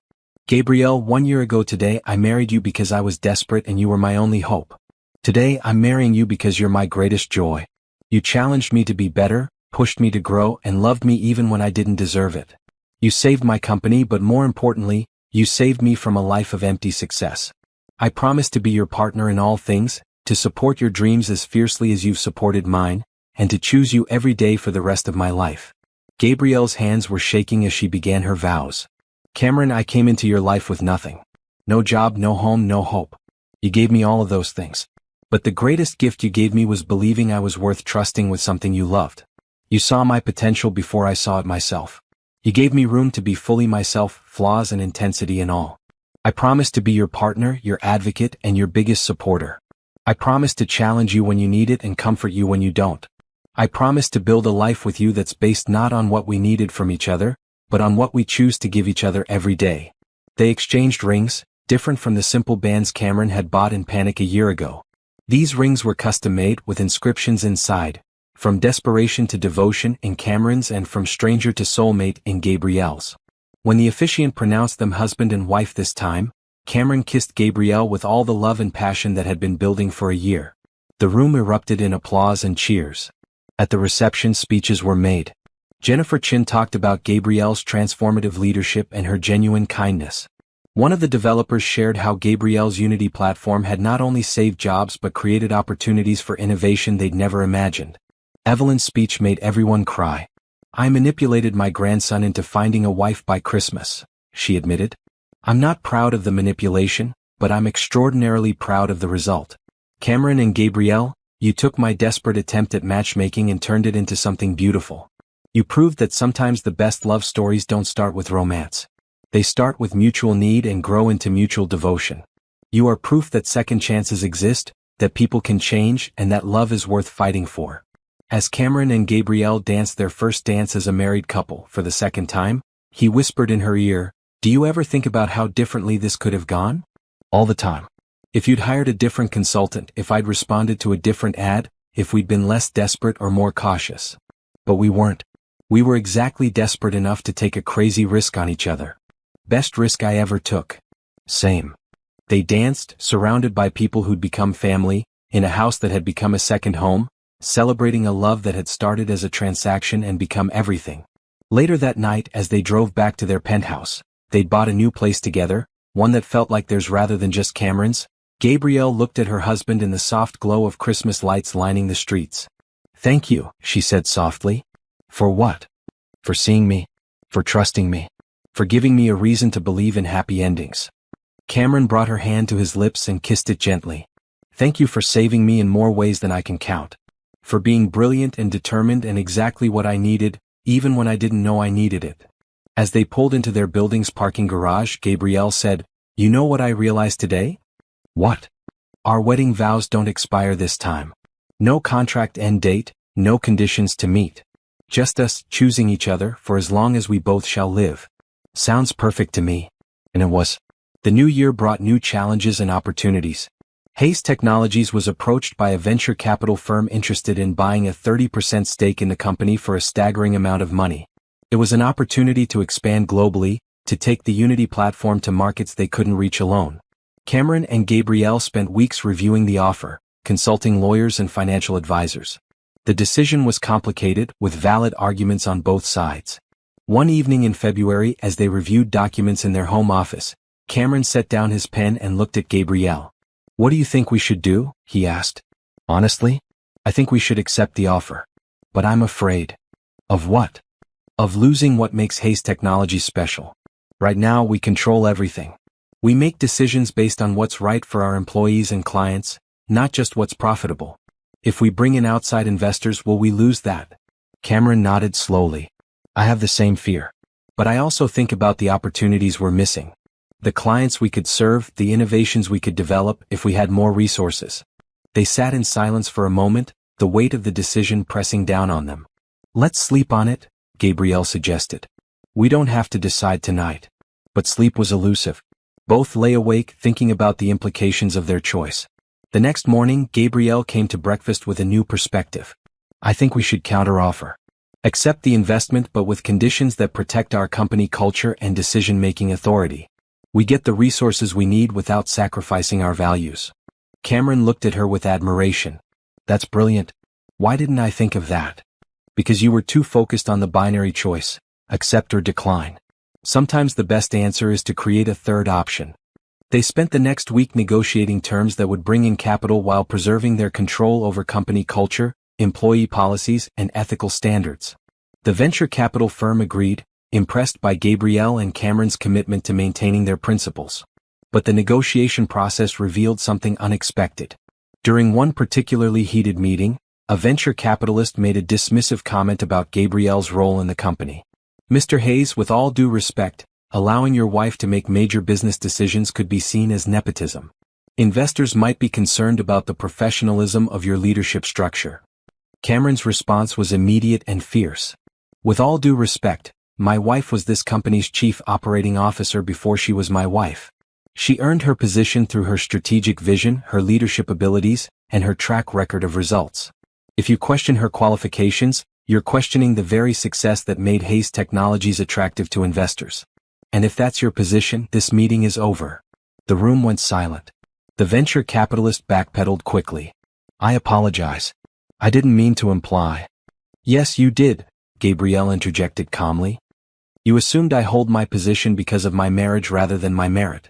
"Gabrielle, 1 year ago today I married you because I was desperate and you were my only hope. Today I'm marrying you because you're my greatest joy. You challenged me to be better, pushed me to grow, and loved me even when I didn't deserve it. You saved my company, but more importantly, you saved me from a life of empty success. I promise to be your partner in all things, to support your dreams as fiercely as you've supported mine, and to choose you every day for the rest of my life. Gabrielle's hands were shaking as she began her vows. Cameron, I came into your life with nothing. No job, no home, no hope. You gave me all of those things. But the greatest gift you gave me was believing I was worth trusting with something you loved. You saw my potential before I saw it myself. You gave me room to be fully myself, flaws and intensity and all. I promised to be your partner, your advocate, and your biggest supporter. I promised to challenge you when you need it and comfort you when you don't. I promised to build a life with you that's based not on what we needed from each other, but on what we choose to give each other every day. They exchanged rings, different from the simple bands Cameron had bought in panic a year ago. These rings were custom-made with inscriptions inside, from desperation to devotion in Cameron's and from stranger to soulmate in Gabrielle's. When the officiant pronounced them husband and wife this time, Cameron kissed Gabrielle with all the love and passion that had been building for a year. The room erupted in applause and cheers. At the reception, speeches were made. Jennifer Chin talked about Gabrielle's transformative leadership and her genuine kindness. One of the developers shared how Gabrielle's Unity platform had not only saved jobs but created opportunities for innovation they'd never imagined. Evelyn's speech made everyone cry. I manipulated my grandson into finding a wife by Christmas, she admitted. I'm not proud of the manipulation, but I'm extraordinarily proud of the result. Cameron and Gabrielle, you took my desperate attempt at matchmaking and turned it into something beautiful. You proved that sometimes the best love stories don't start with romance. They start with mutual need and grow into mutual devotion. You are proof that second chances exist, that people can change, and that love is worth fighting for. As Cameron and Gabrielle danced their first dance as a married couple for the second time, he whispered in her ear, do you ever think about how differently this could have gone? All the time. If you'd hired a different consultant, if I'd responded to a different ad, if we'd been less desperate or more cautious. But we weren't. We were exactly desperate enough to take a crazy risk on each other. Best risk I ever took. Same. They danced, surrounded by people who'd become family, in a house that had become a second home, celebrating a love that had started as a transaction and become everything. Later that night, as they drove back to their penthouse, they'd bought a new place together, one that felt like theirs rather than just Cameron's. Gabrielle looked at her husband in the soft glow of Christmas lights lining the streets. Thank you, she said softly. For what? For seeing me. For trusting me. For giving me a reason to believe in happy endings. Cameron brought her hand to his lips and kissed it gently. Thank you for saving me in more ways than I can count. For being brilliant and determined and exactly what I needed, even when I didn't know I needed it. As they pulled into their building's parking garage, Gabrielle said, you know what I realized today? What? Our wedding vows don't expire this time. No contract end date, no conditions to meet. Just us choosing each other for as long as we both shall live. Sounds perfect to me. And it was. The new year brought new challenges and opportunities. Hayes Technologies was approached by a venture capital firm interested in buying a 30% stake in the company for a staggering amount of money. It was an opportunity to expand globally, to take the Unity platform to markets they couldn't reach alone. Cameron and Gabrielle spent weeks reviewing the offer, consulting lawyers and financial advisors. The decision was complicated, with valid arguments on both sides. One evening in February, as they reviewed documents in their home office, Cameron set down his pen and looked at Gabrielle. What do you think we should do? He asked. Honestly, I think we should accept the offer. But I'm afraid. Of what? Of losing what makes Hayes Technologies special. Right now we control everything. We make decisions based on what's right for our employees and clients, not just what's profitable. If we bring in outside investors, will we lose that? Cameron nodded slowly. I have the same fear. But I also think about the opportunities we're missing. The clients we could serve, the innovations we could develop if we had more resources. They sat in silence for a moment, the weight of the decision pressing down on them. Let's sleep on it, Gabrielle suggested. We don't have to decide tonight. But sleep was elusive. Both lay awake thinking about the implications of their choice. The next morning, Gabrielle came to breakfast with a new perspective. I think we should counteroffer. Accept the investment but with conditions that protect our company culture and decision-making authority. We get the resources we need without sacrificing our values. Cameron looked at her with admiration. That's brilliant. Why didn't I think of that? Because you were too focused on the binary choice, accept or decline. Sometimes the best answer is to create a third option. They spent the next week negotiating terms that would bring in capital while preserving their control over company culture, employee policies, and ethical standards. The venture capital firm agreed, impressed by Gabrielle and Cameron's commitment to maintaining their principles. But the negotiation process revealed something unexpected. During one particularly heated meeting, a venture capitalist made a dismissive comment about Gabrielle's role in the company. "Mr. Hayes, with all due respect, allowing your wife to make major business decisions could be seen as nepotism. Investors might be concerned about the professionalism of your leadership structure." Cameron's response was immediate and fierce. "With all due respect, my wife was this company's chief operating officer before she was my wife. She earned her position through her strategic vision, her leadership abilities, and her track record of results. If you question her qualifications, you're questioning the very success that made Hayes Technologies attractive to investors. And if that's your position, this meeting is over." The room went silent. The venture capitalist backpedaled quickly. "I apologize. I didn't mean to imply." "Yes, you did," Gabrielle interjected calmly. "You assumed I hold my position because of my marriage rather than my merit.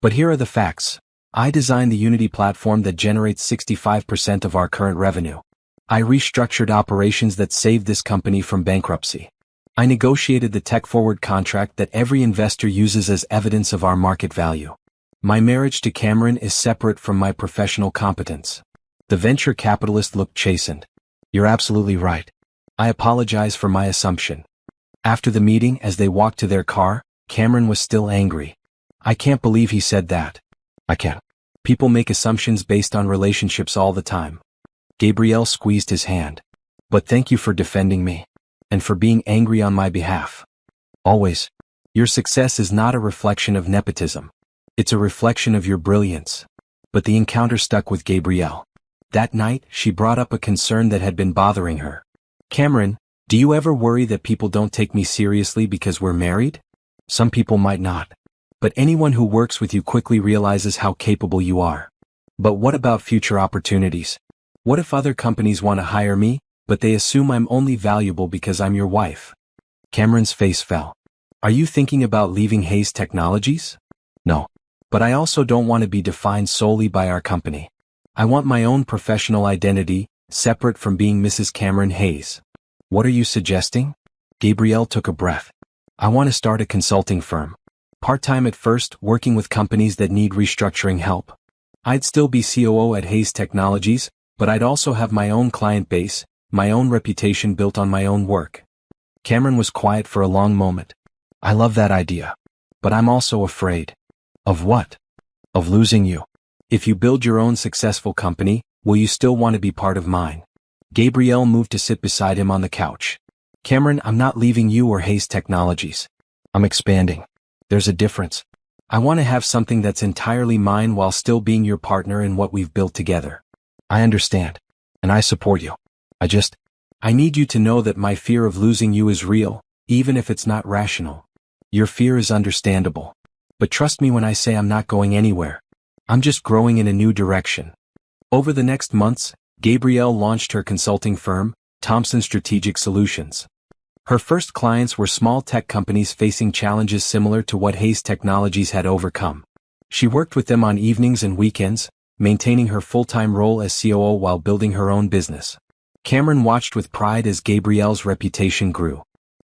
But here are the facts. I designed the Unity platform that generates 65% of our current revenue. I restructured operations that saved this company from bankruptcy. I negotiated the tech-forward contract that every investor uses as evidence of our market value. My marriage to Cameron is separate from my professional competence." The venture capitalist looked chastened. "You're absolutely right. I apologize for my assumption." After the meeting, as they walked to their car, Cameron was still angry. "I can't believe he said that. I can't. People make assumptions based on relationships all the time." Gabrielle squeezed his hand. "But thank you for defending me. And for being angry on my behalf. Always. Your success is not a reflection of nepotism. It's a reflection of your brilliance." But the encounter stuck with Gabrielle. That night, she brought up a concern that had been bothering her. "Cameron, do you ever worry that people don't take me seriously because we're married? Some people might not. But anyone who works with you quickly realizes how capable you are. But what about future opportunities? What if other companies want to hire me, but they assume I'm only valuable because I'm your wife?" Cameron's face fell. "Are you thinking about leaving Hayes Technologies?" "No. But I also don't want to be defined solely by our company. I want my own professional identity, separate from being Mrs. Cameron Hayes." "What are you suggesting?" Gabrielle took a breath. "I want to start a consulting firm. Part-time at first, working with companies that need restructuring help. I'd still be COO at Hayes Technologies, but I'd also have my own client base, my own reputation built on my own work." Cameron was quiet for a long moment. "I love that idea. But I'm also afraid." "Of what?" "Of losing you. If you build your own successful company, will you still want to be part of mine?" Gabrielle moved to sit beside him on the couch. "Cameron, I'm not leaving you or Hayes Technologies. I'm expanding. There's a difference. I want to have something that's entirely mine while still being your partner in what we've built together." "I understand. And I support you. I need you to know that my fear of losing you is real, even if it's not rational. Your fear is understandable. But trust me when I say I'm not going anywhere. I'm just growing in a new direction." Over the next months, Gabrielle launched her consulting firm, Thompson Strategic Solutions. Her first clients were small tech companies facing challenges similar to what Hayes Technologies had overcome. She worked with them on evenings and weekends, maintaining her full-time role as COO while building her own business. Cameron watched with pride as Gabrielle's reputation grew.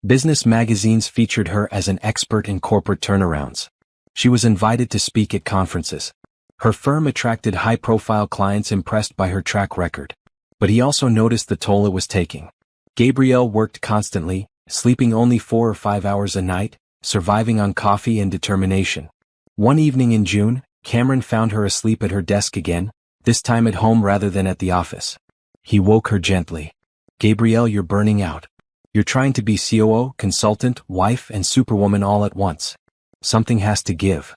Business magazines featured her as an expert in corporate turnarounds. She was invited to speak at conferences. Her firm attracted high-profile clients impressed by her track record. But he also noticed the toll it was taking. Gabrielle worked constantly, sleeping only 4 or 5 hours a night, surviving on coffee and determination. One evening in June, Cameron found her asleep at her desk again, this time at home rather than at the office. He woke her gently. "Gabrielle, you're burning out. You're trying to be COO, consultant, wife, and superwoman all at once. Something has to give."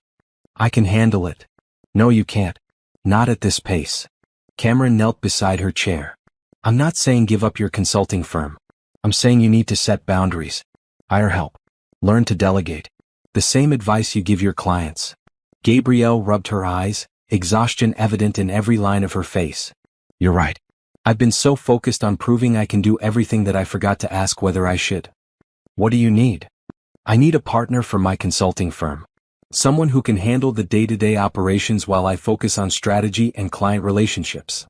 "I can handle it." "No, you can't. Not at this pace." Cameron knelt beside her chair. "I'm not saying give up your consulting firm. I'm saying you need to set boundaries. Hire help. Learn to delegate. The same advice you give your clients." Gabrielle rubbed her eyes, exhaustion evident in every line of her face. "You're right. I've been so focused on proving I can do everything that I forgot to ask whether I should." "What do you need?" "I need a partner for my consulting firm. Someone who can handle the day-to-day operations while I focus on strategy and client relationships.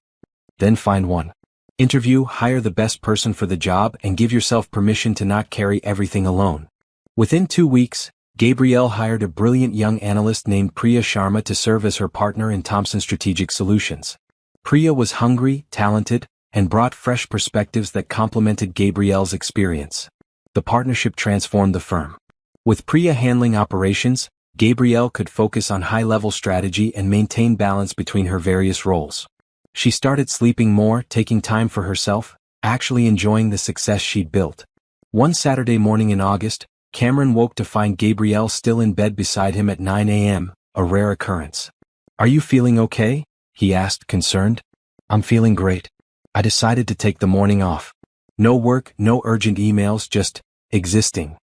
Then find one. Interview, hire the best person for the job, and give yourself permission to not carry everything alone. Within 2 weeks, Gabrielle hired a brilliant young analyst named Priya Sharma to serve as her partner in Thomson Strategic Solutions. Priya was hungry, talented, and brought fresh perspectives that complemented Gabrielle's experience. The partnership transformed the firm. With Priya handling operations, Gabrielle could focus on high-level strategy and maintain balance between her various roles. She started sleeping more, taking time for herself, actually enjoying the success she'd built. One Saturday morning in August, Cameron woke to find Gabrielle still in bed beside him at 9 a.m., a rare occurrence. "Are you feeling okay?" he asked, concerned. "I'm feeling great. I decided to take the morning off. No work, no urgent emails, just existing."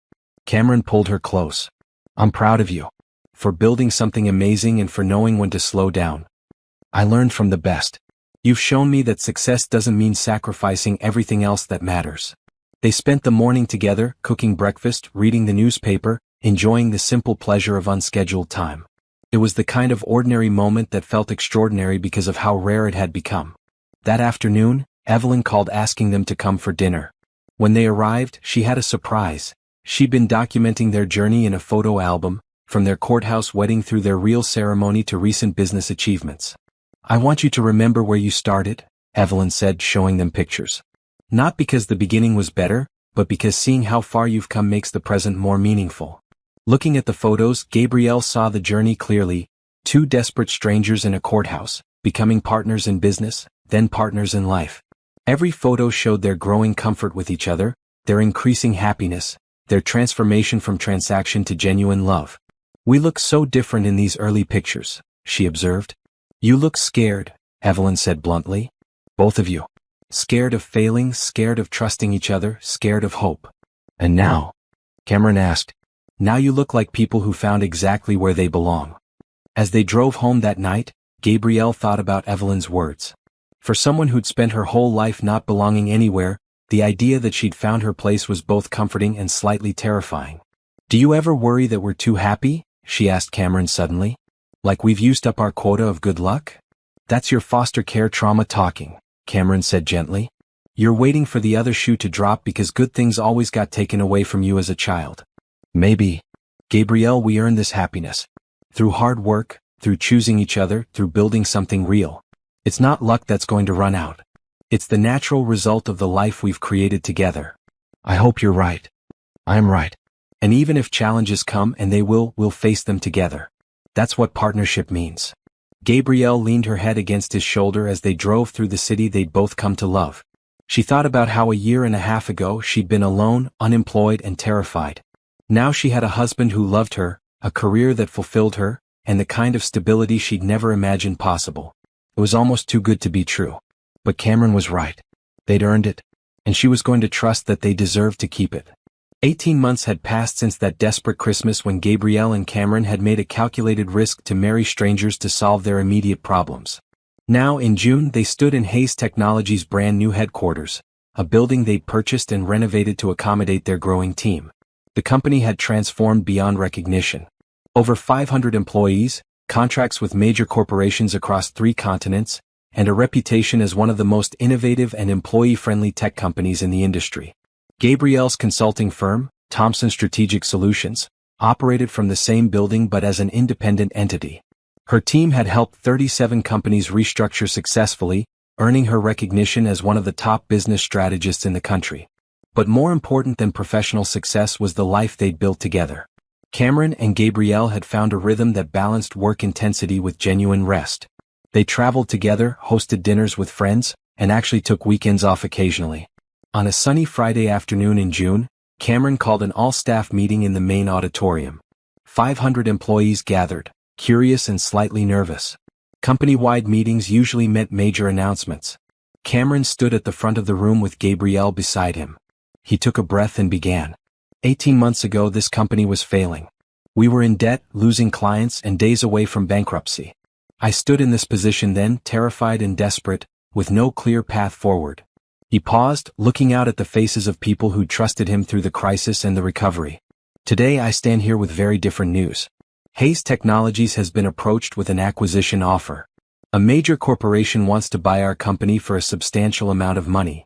Cameron pulled her close. "I'm proud of you. For building something amazing and for knowing when to slow down. I learned from the best. You've shown me that success doesn't mean sacrificing everything else that matters." They spent the morning together, cooking breakfast, reading the newspaper, enjoying the simple pleasure of unscheduled time. It was the kind of ordinary moment that felt extraordinary because of how rare it had become. That afternoon, Evelyn called asking them to come for dinner. When they arrived, she had a surprise. She'd been documenting their journey in a photo album, from their courthouse wedding through their real ceremony to recent business achievements. "I want you to remember where you started," Evelyn said, showing them pictures. "Not because the beginning was better, but because seeing how far you've come makes the present more meaningful." Looking at the photos, Gabrielle saw the journey clearly: 2 desperate strangers in a courthouse, becoming partners in business, then partners in life. Every photo showed their growing comfort with each other, their increasing happiness, their transformation from transaction to genuine love. "We look so different in these early pictures," she observed. "You look scared," Evelyn said bluntly. "Both of you. Scared of failing, scared of trusting each other, scared of hope." "And now?" Cameron asked. "Now you look like people who found exactly where they belong." As they drove home that night, Gabrielle thought about Evelyn's words. For someone who'd spent her whole life not belonging anywhere, the idea that she'd found her place was both comforting and slightly terrifying. "Do you ever worry that we're too happy?" she asked Cameron suddenly. "Like we've used up our quota of good luck?" "That's your foster care trauma talking," Cameron said gently. "You're waiting for the other shoe to drop because good things always got taken away from you as a child." "Maybe. Gabrielle, we earned this happiness. Through hard work, through choosing each other, through building something real. It's not luck that's going to run out. It's the natural result of the life we've created together." "I hope you're right. I'm right. And even if challenges come, and they will, we'll face them together. That's what partnership means." Gabrielle leaned her head against his shoulder as they drove through the city they'd both come to love. She thought about how a year and a half ago she'd been alone, unemployed, and terrified. Now she had a husband who loved her, a career that fulfilled her, and the kind of stability she'd never imagined possible. It was almost too good to be true. But Cameron was right. They'd earned it, and she was going to trust that they deserved to keep it. 18 months had passed since that desperate Christmas when Gabrielle and Cameron had made a calculated risk to marry strangers to solve their immediate problems. Now, in June, they stood in Hayes Technologies' brand new headquarters, a building they'd purchased and renovated to accommodate their growing team. The company had transformed beyond recognition. Over 500 employees, contracts with major corporations across 3 continents, and a reputation as one of the most innovative and employee-friendly tech companies in the industry. Gabrielle's consulting firm, Thomson Strategic Solutions, operated from the same building but as an independent entity. Her team had helped 37 companies restructure successfully, earning her recognition as one of the top business strategists in the country. But more important than professional success was the life they'd built together. Cameron and Gabrielle had found a rhythm that balanced work intensity with genuine rest. They traveled together, hosted dinners with friends, and actually took weekends off occasionally. On a sunny Friday afternoon in June, Cameron called an all-staff meeting in the main auditorium. 500 employees gathered, curious and slightly nervous. Company-wide meetings usually meant major announcements. Cameron stood at the front of the room with Gabrielle beside him. He took a breath and began. 18 months ago, this company was failing. We were in debt, losing clients, and days away from bankruptcy. I stood in this position then, terrified and desperate, with no clear path forward. He paused, looking out at the faces of people who trusted him through the crisis and the recovery. Today I stand here with very different news. Hayes Technologies has been approached with an acquisition offer. A major corporation wants to buy our company for a substantial amount of money.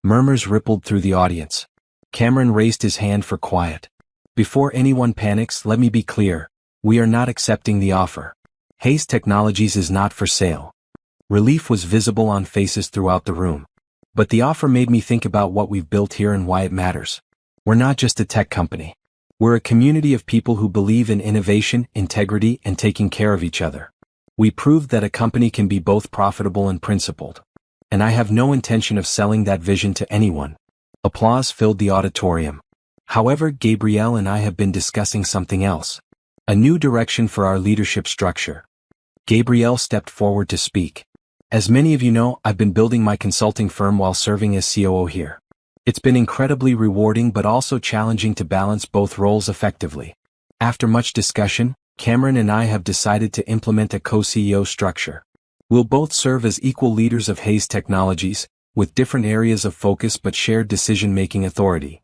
Murmurs rippled through the audience. Cameron raised his hand for quiet. Before anyone panics, let me be clear. We are not accepting the offer. Hayes Technologies is not for sale. Relief was visible on faces throughout the room. But the offer made me think about what we've built here and why it matters. We're not just a tech company. We're a community of people who believe in innovation, integrity, and taking care of each other. We proved that a company can be both profitable and principled. And I have no intention of selling that vision to anyone. Applause filled the auditorium. However, Gabrielle and I have been discussing something else. A new direction for our leadership structure. Gabrielle stepped forward to speak. As many of you know, I've been building my consulting firm while serving as COO here. It's been incredibly rewarding but also challenging to balance both roles effectively. After much discussion, Cameron and I have decided to implement a co-CEO structure. We'll both serve as equal leaders of Hayes Technologies, with different areas of focus but shared decision-making authority.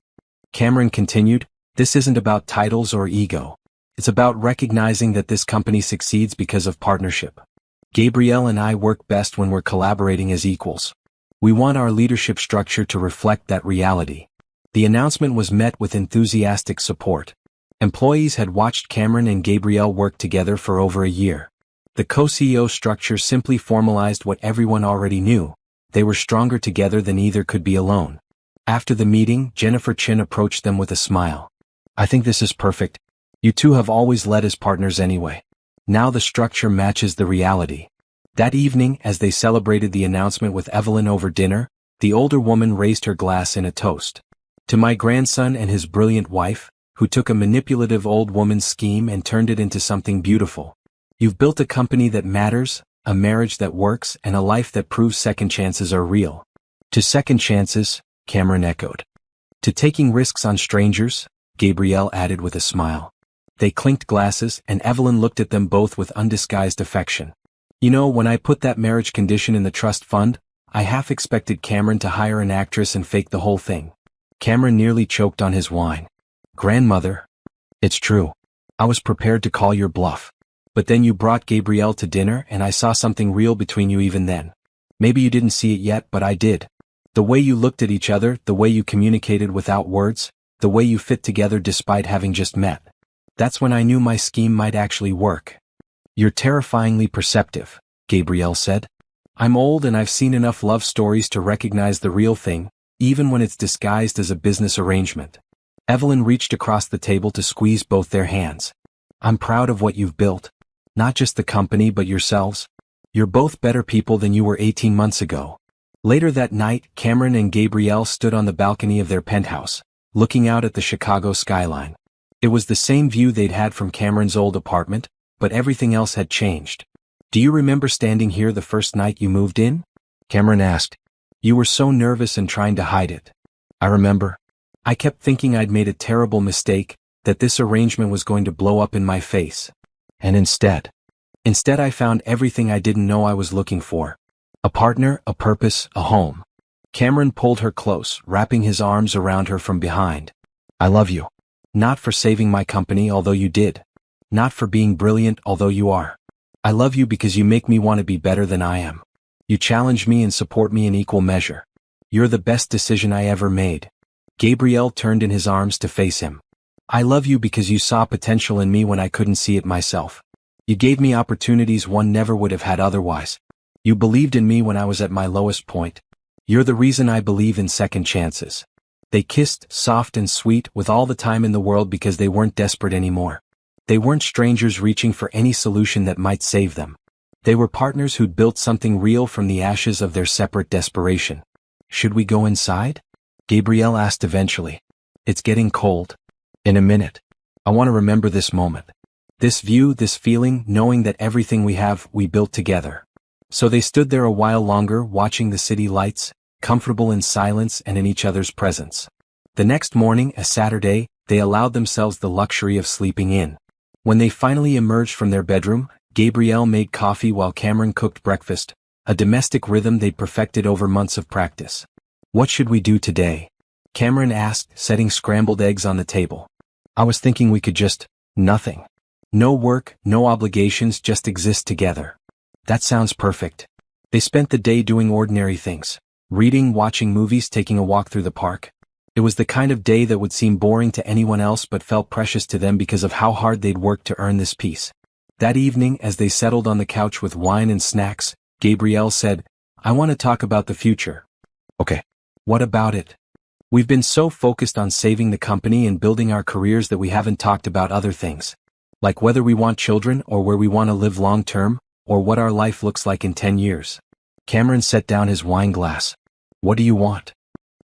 Cameron continued, "This isn't about titles or ego. It's about recognizing that this company succeeds because of partnership. Gabrielle and I work best when we're collaborating as equals. We want our leadership structure to reflect that reality." The announcement was met with enthusiastic support. Employees had watched Cameron and Gabrielle work together for over a year. The co-CEO structure simply formalized what everyone already knew. They were stronger together than either could be alone. After the meeting, Jennifer Chin approached them with a smile. "I think this is perfect. You two have always led as partners anyway. Now the structure matches the reality." That evening, as they celebrated the announcement with Evelyn over dinner, the older woman raised her glass in a toast. "To my grandson and his brilliant wife, who took a manipulative old woman's scheme and turned it into something beautiful. You've built a company that matters, a marriage that works, and a life that proves second chances are real." "To second chances," Cameron echoed. "To taking risks on strangers," Gabrielle added with a smile. They clinked glasses, and Evelyn looked at them both with undisguised affection. "You know, when I put that marriage condition in the trust fund, I half expected Cameron to hire an actress and fake the whole thing." Cameron nearly choked on his wine. "Grandmother. It's true. I was prepared to call your bluff. But then you brought Gabrielle to dinner and I saw something real between you even then. Maybe you didn't see it yet, but I did. The way you looked at each other, the way you communicated without words, the way you fit together despite having just met. That's when I knew my scheme might actually work." "You're terrifyingly perceptive," Gabrielle said. "I'm old and I've seen enough love stories to recognize the real thing, even when it's disguised as a business arrangement." Evelyn reached across the table to squeeze both their hands. "I'm proud of what you've built. Not just the company but yourselves. You're both better people than you were 18 months ago." Later that night, Cameron and Gabrielle stood on the balcony of their penthouse, looking out at the Chicago skyline. It was the same view they'd had from Cameron's old apartment, but everything else had changed. "Do you remember standing here the first night you moved in?" Cameron asked. "You were so nervous and trying to hide it." "I remember. I kept thinking I'd made a terrible mistake, that this arrangement was going to blow up in my face. And instead I found everything I didn't know I was looking for. A partner, a purpose, a home." Cameron pulled her close, wrapping his arms around her from behind. "I love you. Not for saving my company, although you did. Not for being brilliant, although you are. I love you because you make me want to be better than I am. You challenge me and support me in equal measure. You're the best decision I ever made." Gabrielle turned in his arms to face him. "I love you because you saw potential in me when I couldn't see it myself. You gave me opportunities one never would have had otherwise. You believed in me when I was at my lowest point. You're the reason I believe in second chances." They kissed, soft and sweet, with all the time in the world because they weren't desperate anymore. They weren't strangers reaching for any solution that might save them. They were partners who'd built something real from the ashes of their separate desperation. "Should we go inside?" Gabrielle asked eventually. "It's getting cold." "In a minute. I want to remember this moment. This view, this feeling, knowing that everything we have, we built together." So they stood there a while longer, watching the city lights, comfortable in silence and in each other's presence. The next morning, a Saturday, they allowed themselves the luxury of sleeping in. When they finally emerged from their bedroom, Gabrielle made coffee while Cameron cooked breakfast, a domestic rhythm they'd perfected over months of practice. "What should we do today?" Cameron asked, setting scrambled eggs on the table. "I was thinking we could just, nothing. No work, no obligations, just exist together. That sounds perfect. They spent the day doing ordinary things. Reading, watching movies, taking a walk through the park. It was the kind of day that would seem boring to anyone else but felt precious to them because of how hard they'd worked to earn this peace. That evening, as they settled on the couch with wine and snacks, Gabrielle said, "I want to talk about the future." "Okay. What about it?" "We've been so focused on saving the company and building our careers that we haven't talked about other things. Like whether we want children or where we want to live long term, or what our life looks like in 10 years. Cameron set down his wine glass. "What do you want?"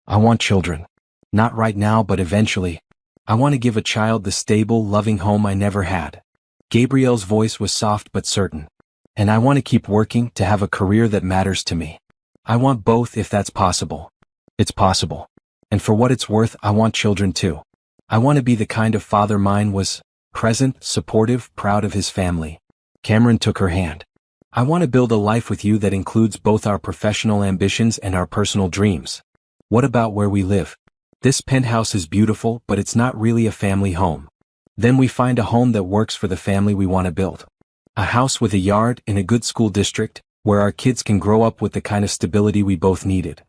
"I want children. Not right now, but eventually. I want to give a child the stable, loving home I never had." Gabrielle's voice was soft but certain. "And I want to keep working, to have a career that matters to me. I want both if that's possible." "It's possible. And for what it's worth, I want children too. I want to be the kind of father mine was, present, supportive, proud of his family." Cameron took her hand. "I want to build a life with you that includes both our professional ambitions and our personal dreams. What about where we live? This penthouse is beautiful, but it's not really a family home. Then we find a home that works for the family we want to build. A house with a yard in a good school district, where our kids can grow up with the kind of stability we both needed."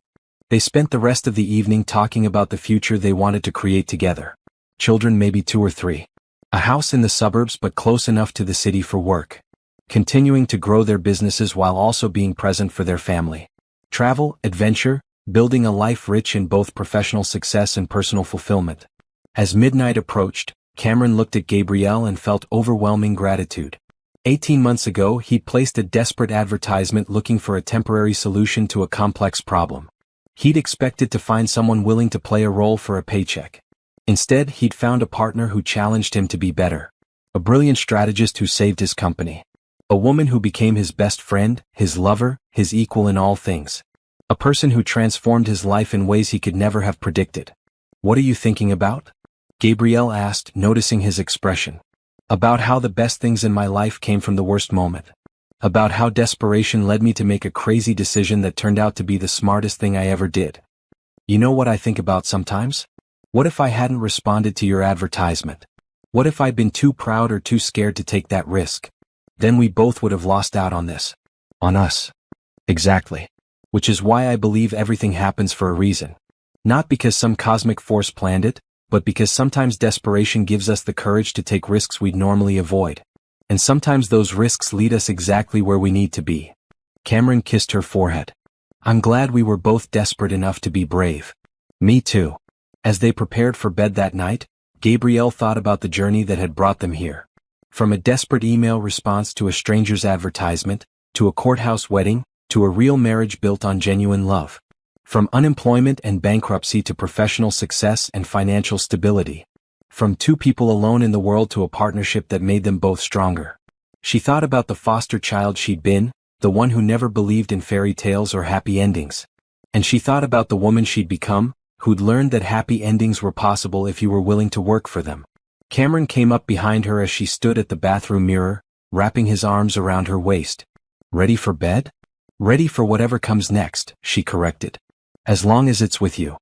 They spent the rest of the evening talking about the future they wanted to create together. Children, maybe 2 or 3. A house in the suburbs but close enough to the city for work. Continuing to grow their businesses while also being present for their family. Travel, adventure, building a life rich in both professional success and personal fulfillment. As midnight approached, Cameron looked at Gabrielle and felt overwhelming gratitude. 18 months ago, he'd placed a desperate advertisement looking for a temporary solution to a complex problem. He'd expected to find someone willing to play a role for a paycheck. Instead, he'd found a partner who challenged him to be better. A brilliant strategist who saved his company. A woman who became his best friend, his lover, his equal in all things. A person who transformed his life in ways he could never have predicted. "What are you thinking about?" Gabrielle asked, noticing his expression. "About how the best things in my life came from the worst moment. About how desperation led me to make a crazy decision that turned out to be the smartest thing I ever did. You know what I think about sometimes? What if I hadn't responded to your advertisement? What if I'd been too proud or too scared to take that risk? Then we both would have lost out on this. On us." "Exactly. Which is why I believe everything happens for a reason. Not because some cosmic force planned it, but because sometimes desperation gives us the courage to take risks we'd normally avoid. And sometimes those risks lead us exactly where we need to be." Cameron kissed her forehead. "I'm glad we were both desperate enough to be brave." "Me too." As they prepared for bed that night, Gabrielle thought about the journey that had brought them here. From a desperate email response to a stranger's advertisement, to a courthouse wedding, to a real marriage built on genuine love. From unemployment and bankruptcy to professional success and financial stability. From 2 people alone in the world to a partnership that made them both stronger. She thought about the foster child she'd been, the one who never believed in fairy tales or happy endings. And she thought about the woman she'd become, who'd learned that happy endings were possible if you were willing to work for them. Cameron came up behind her as she stood at the bathroom mirror, wrapping his arms around her waist. "Ready for bed?" "Ready for whatever comes next," she corrected. "As long as it's with you.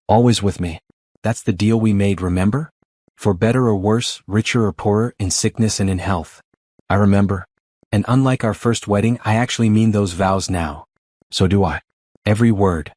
Always with me. That's the deal we made, remember? For better or worse, richer or poorer, in sickness and in health." "I remember. And unlike our first wedding, I actually mean those vows now." "So do I." "Every word."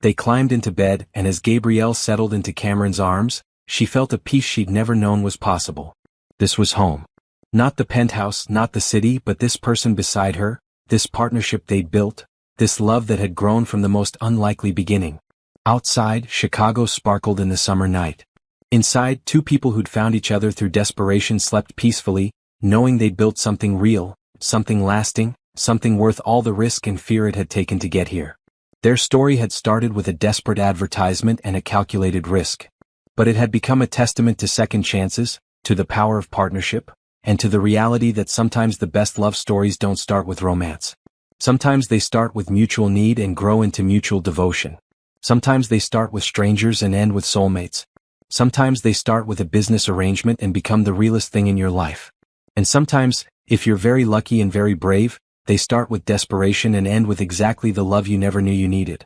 They climbed into bed, and as Gabrielle settled into Cameron's arms, she felt a peace she'd never known was possible. This was home. Not the penthouse, not the city, but this person beside her, this partnership they'd built, this love that had grown from the most unlikely beginning. Outside, Chicago sparkled in the summer night. Inside, 2 people who'd found each other through desperation slept peacefully, knowing they'd built something real, something lasting, something worth all the risk and fear it had taken to get here. Their story had started with a desperate advertisement and a calculated risk. But it had become a testament to second chances, to the power of partnership, and to the reality that sometimes the best love stories don't start with romance. Sometimes they start with mutual need and grow into mutual devotion. Sometimes they start with strangers and end with soulmates. Sometimes they start with a business arrangement and become the realest thing in your life. And sometimes, if you're very lucky and very brave, they start with desperation and end with exactly the love you never knew you needed.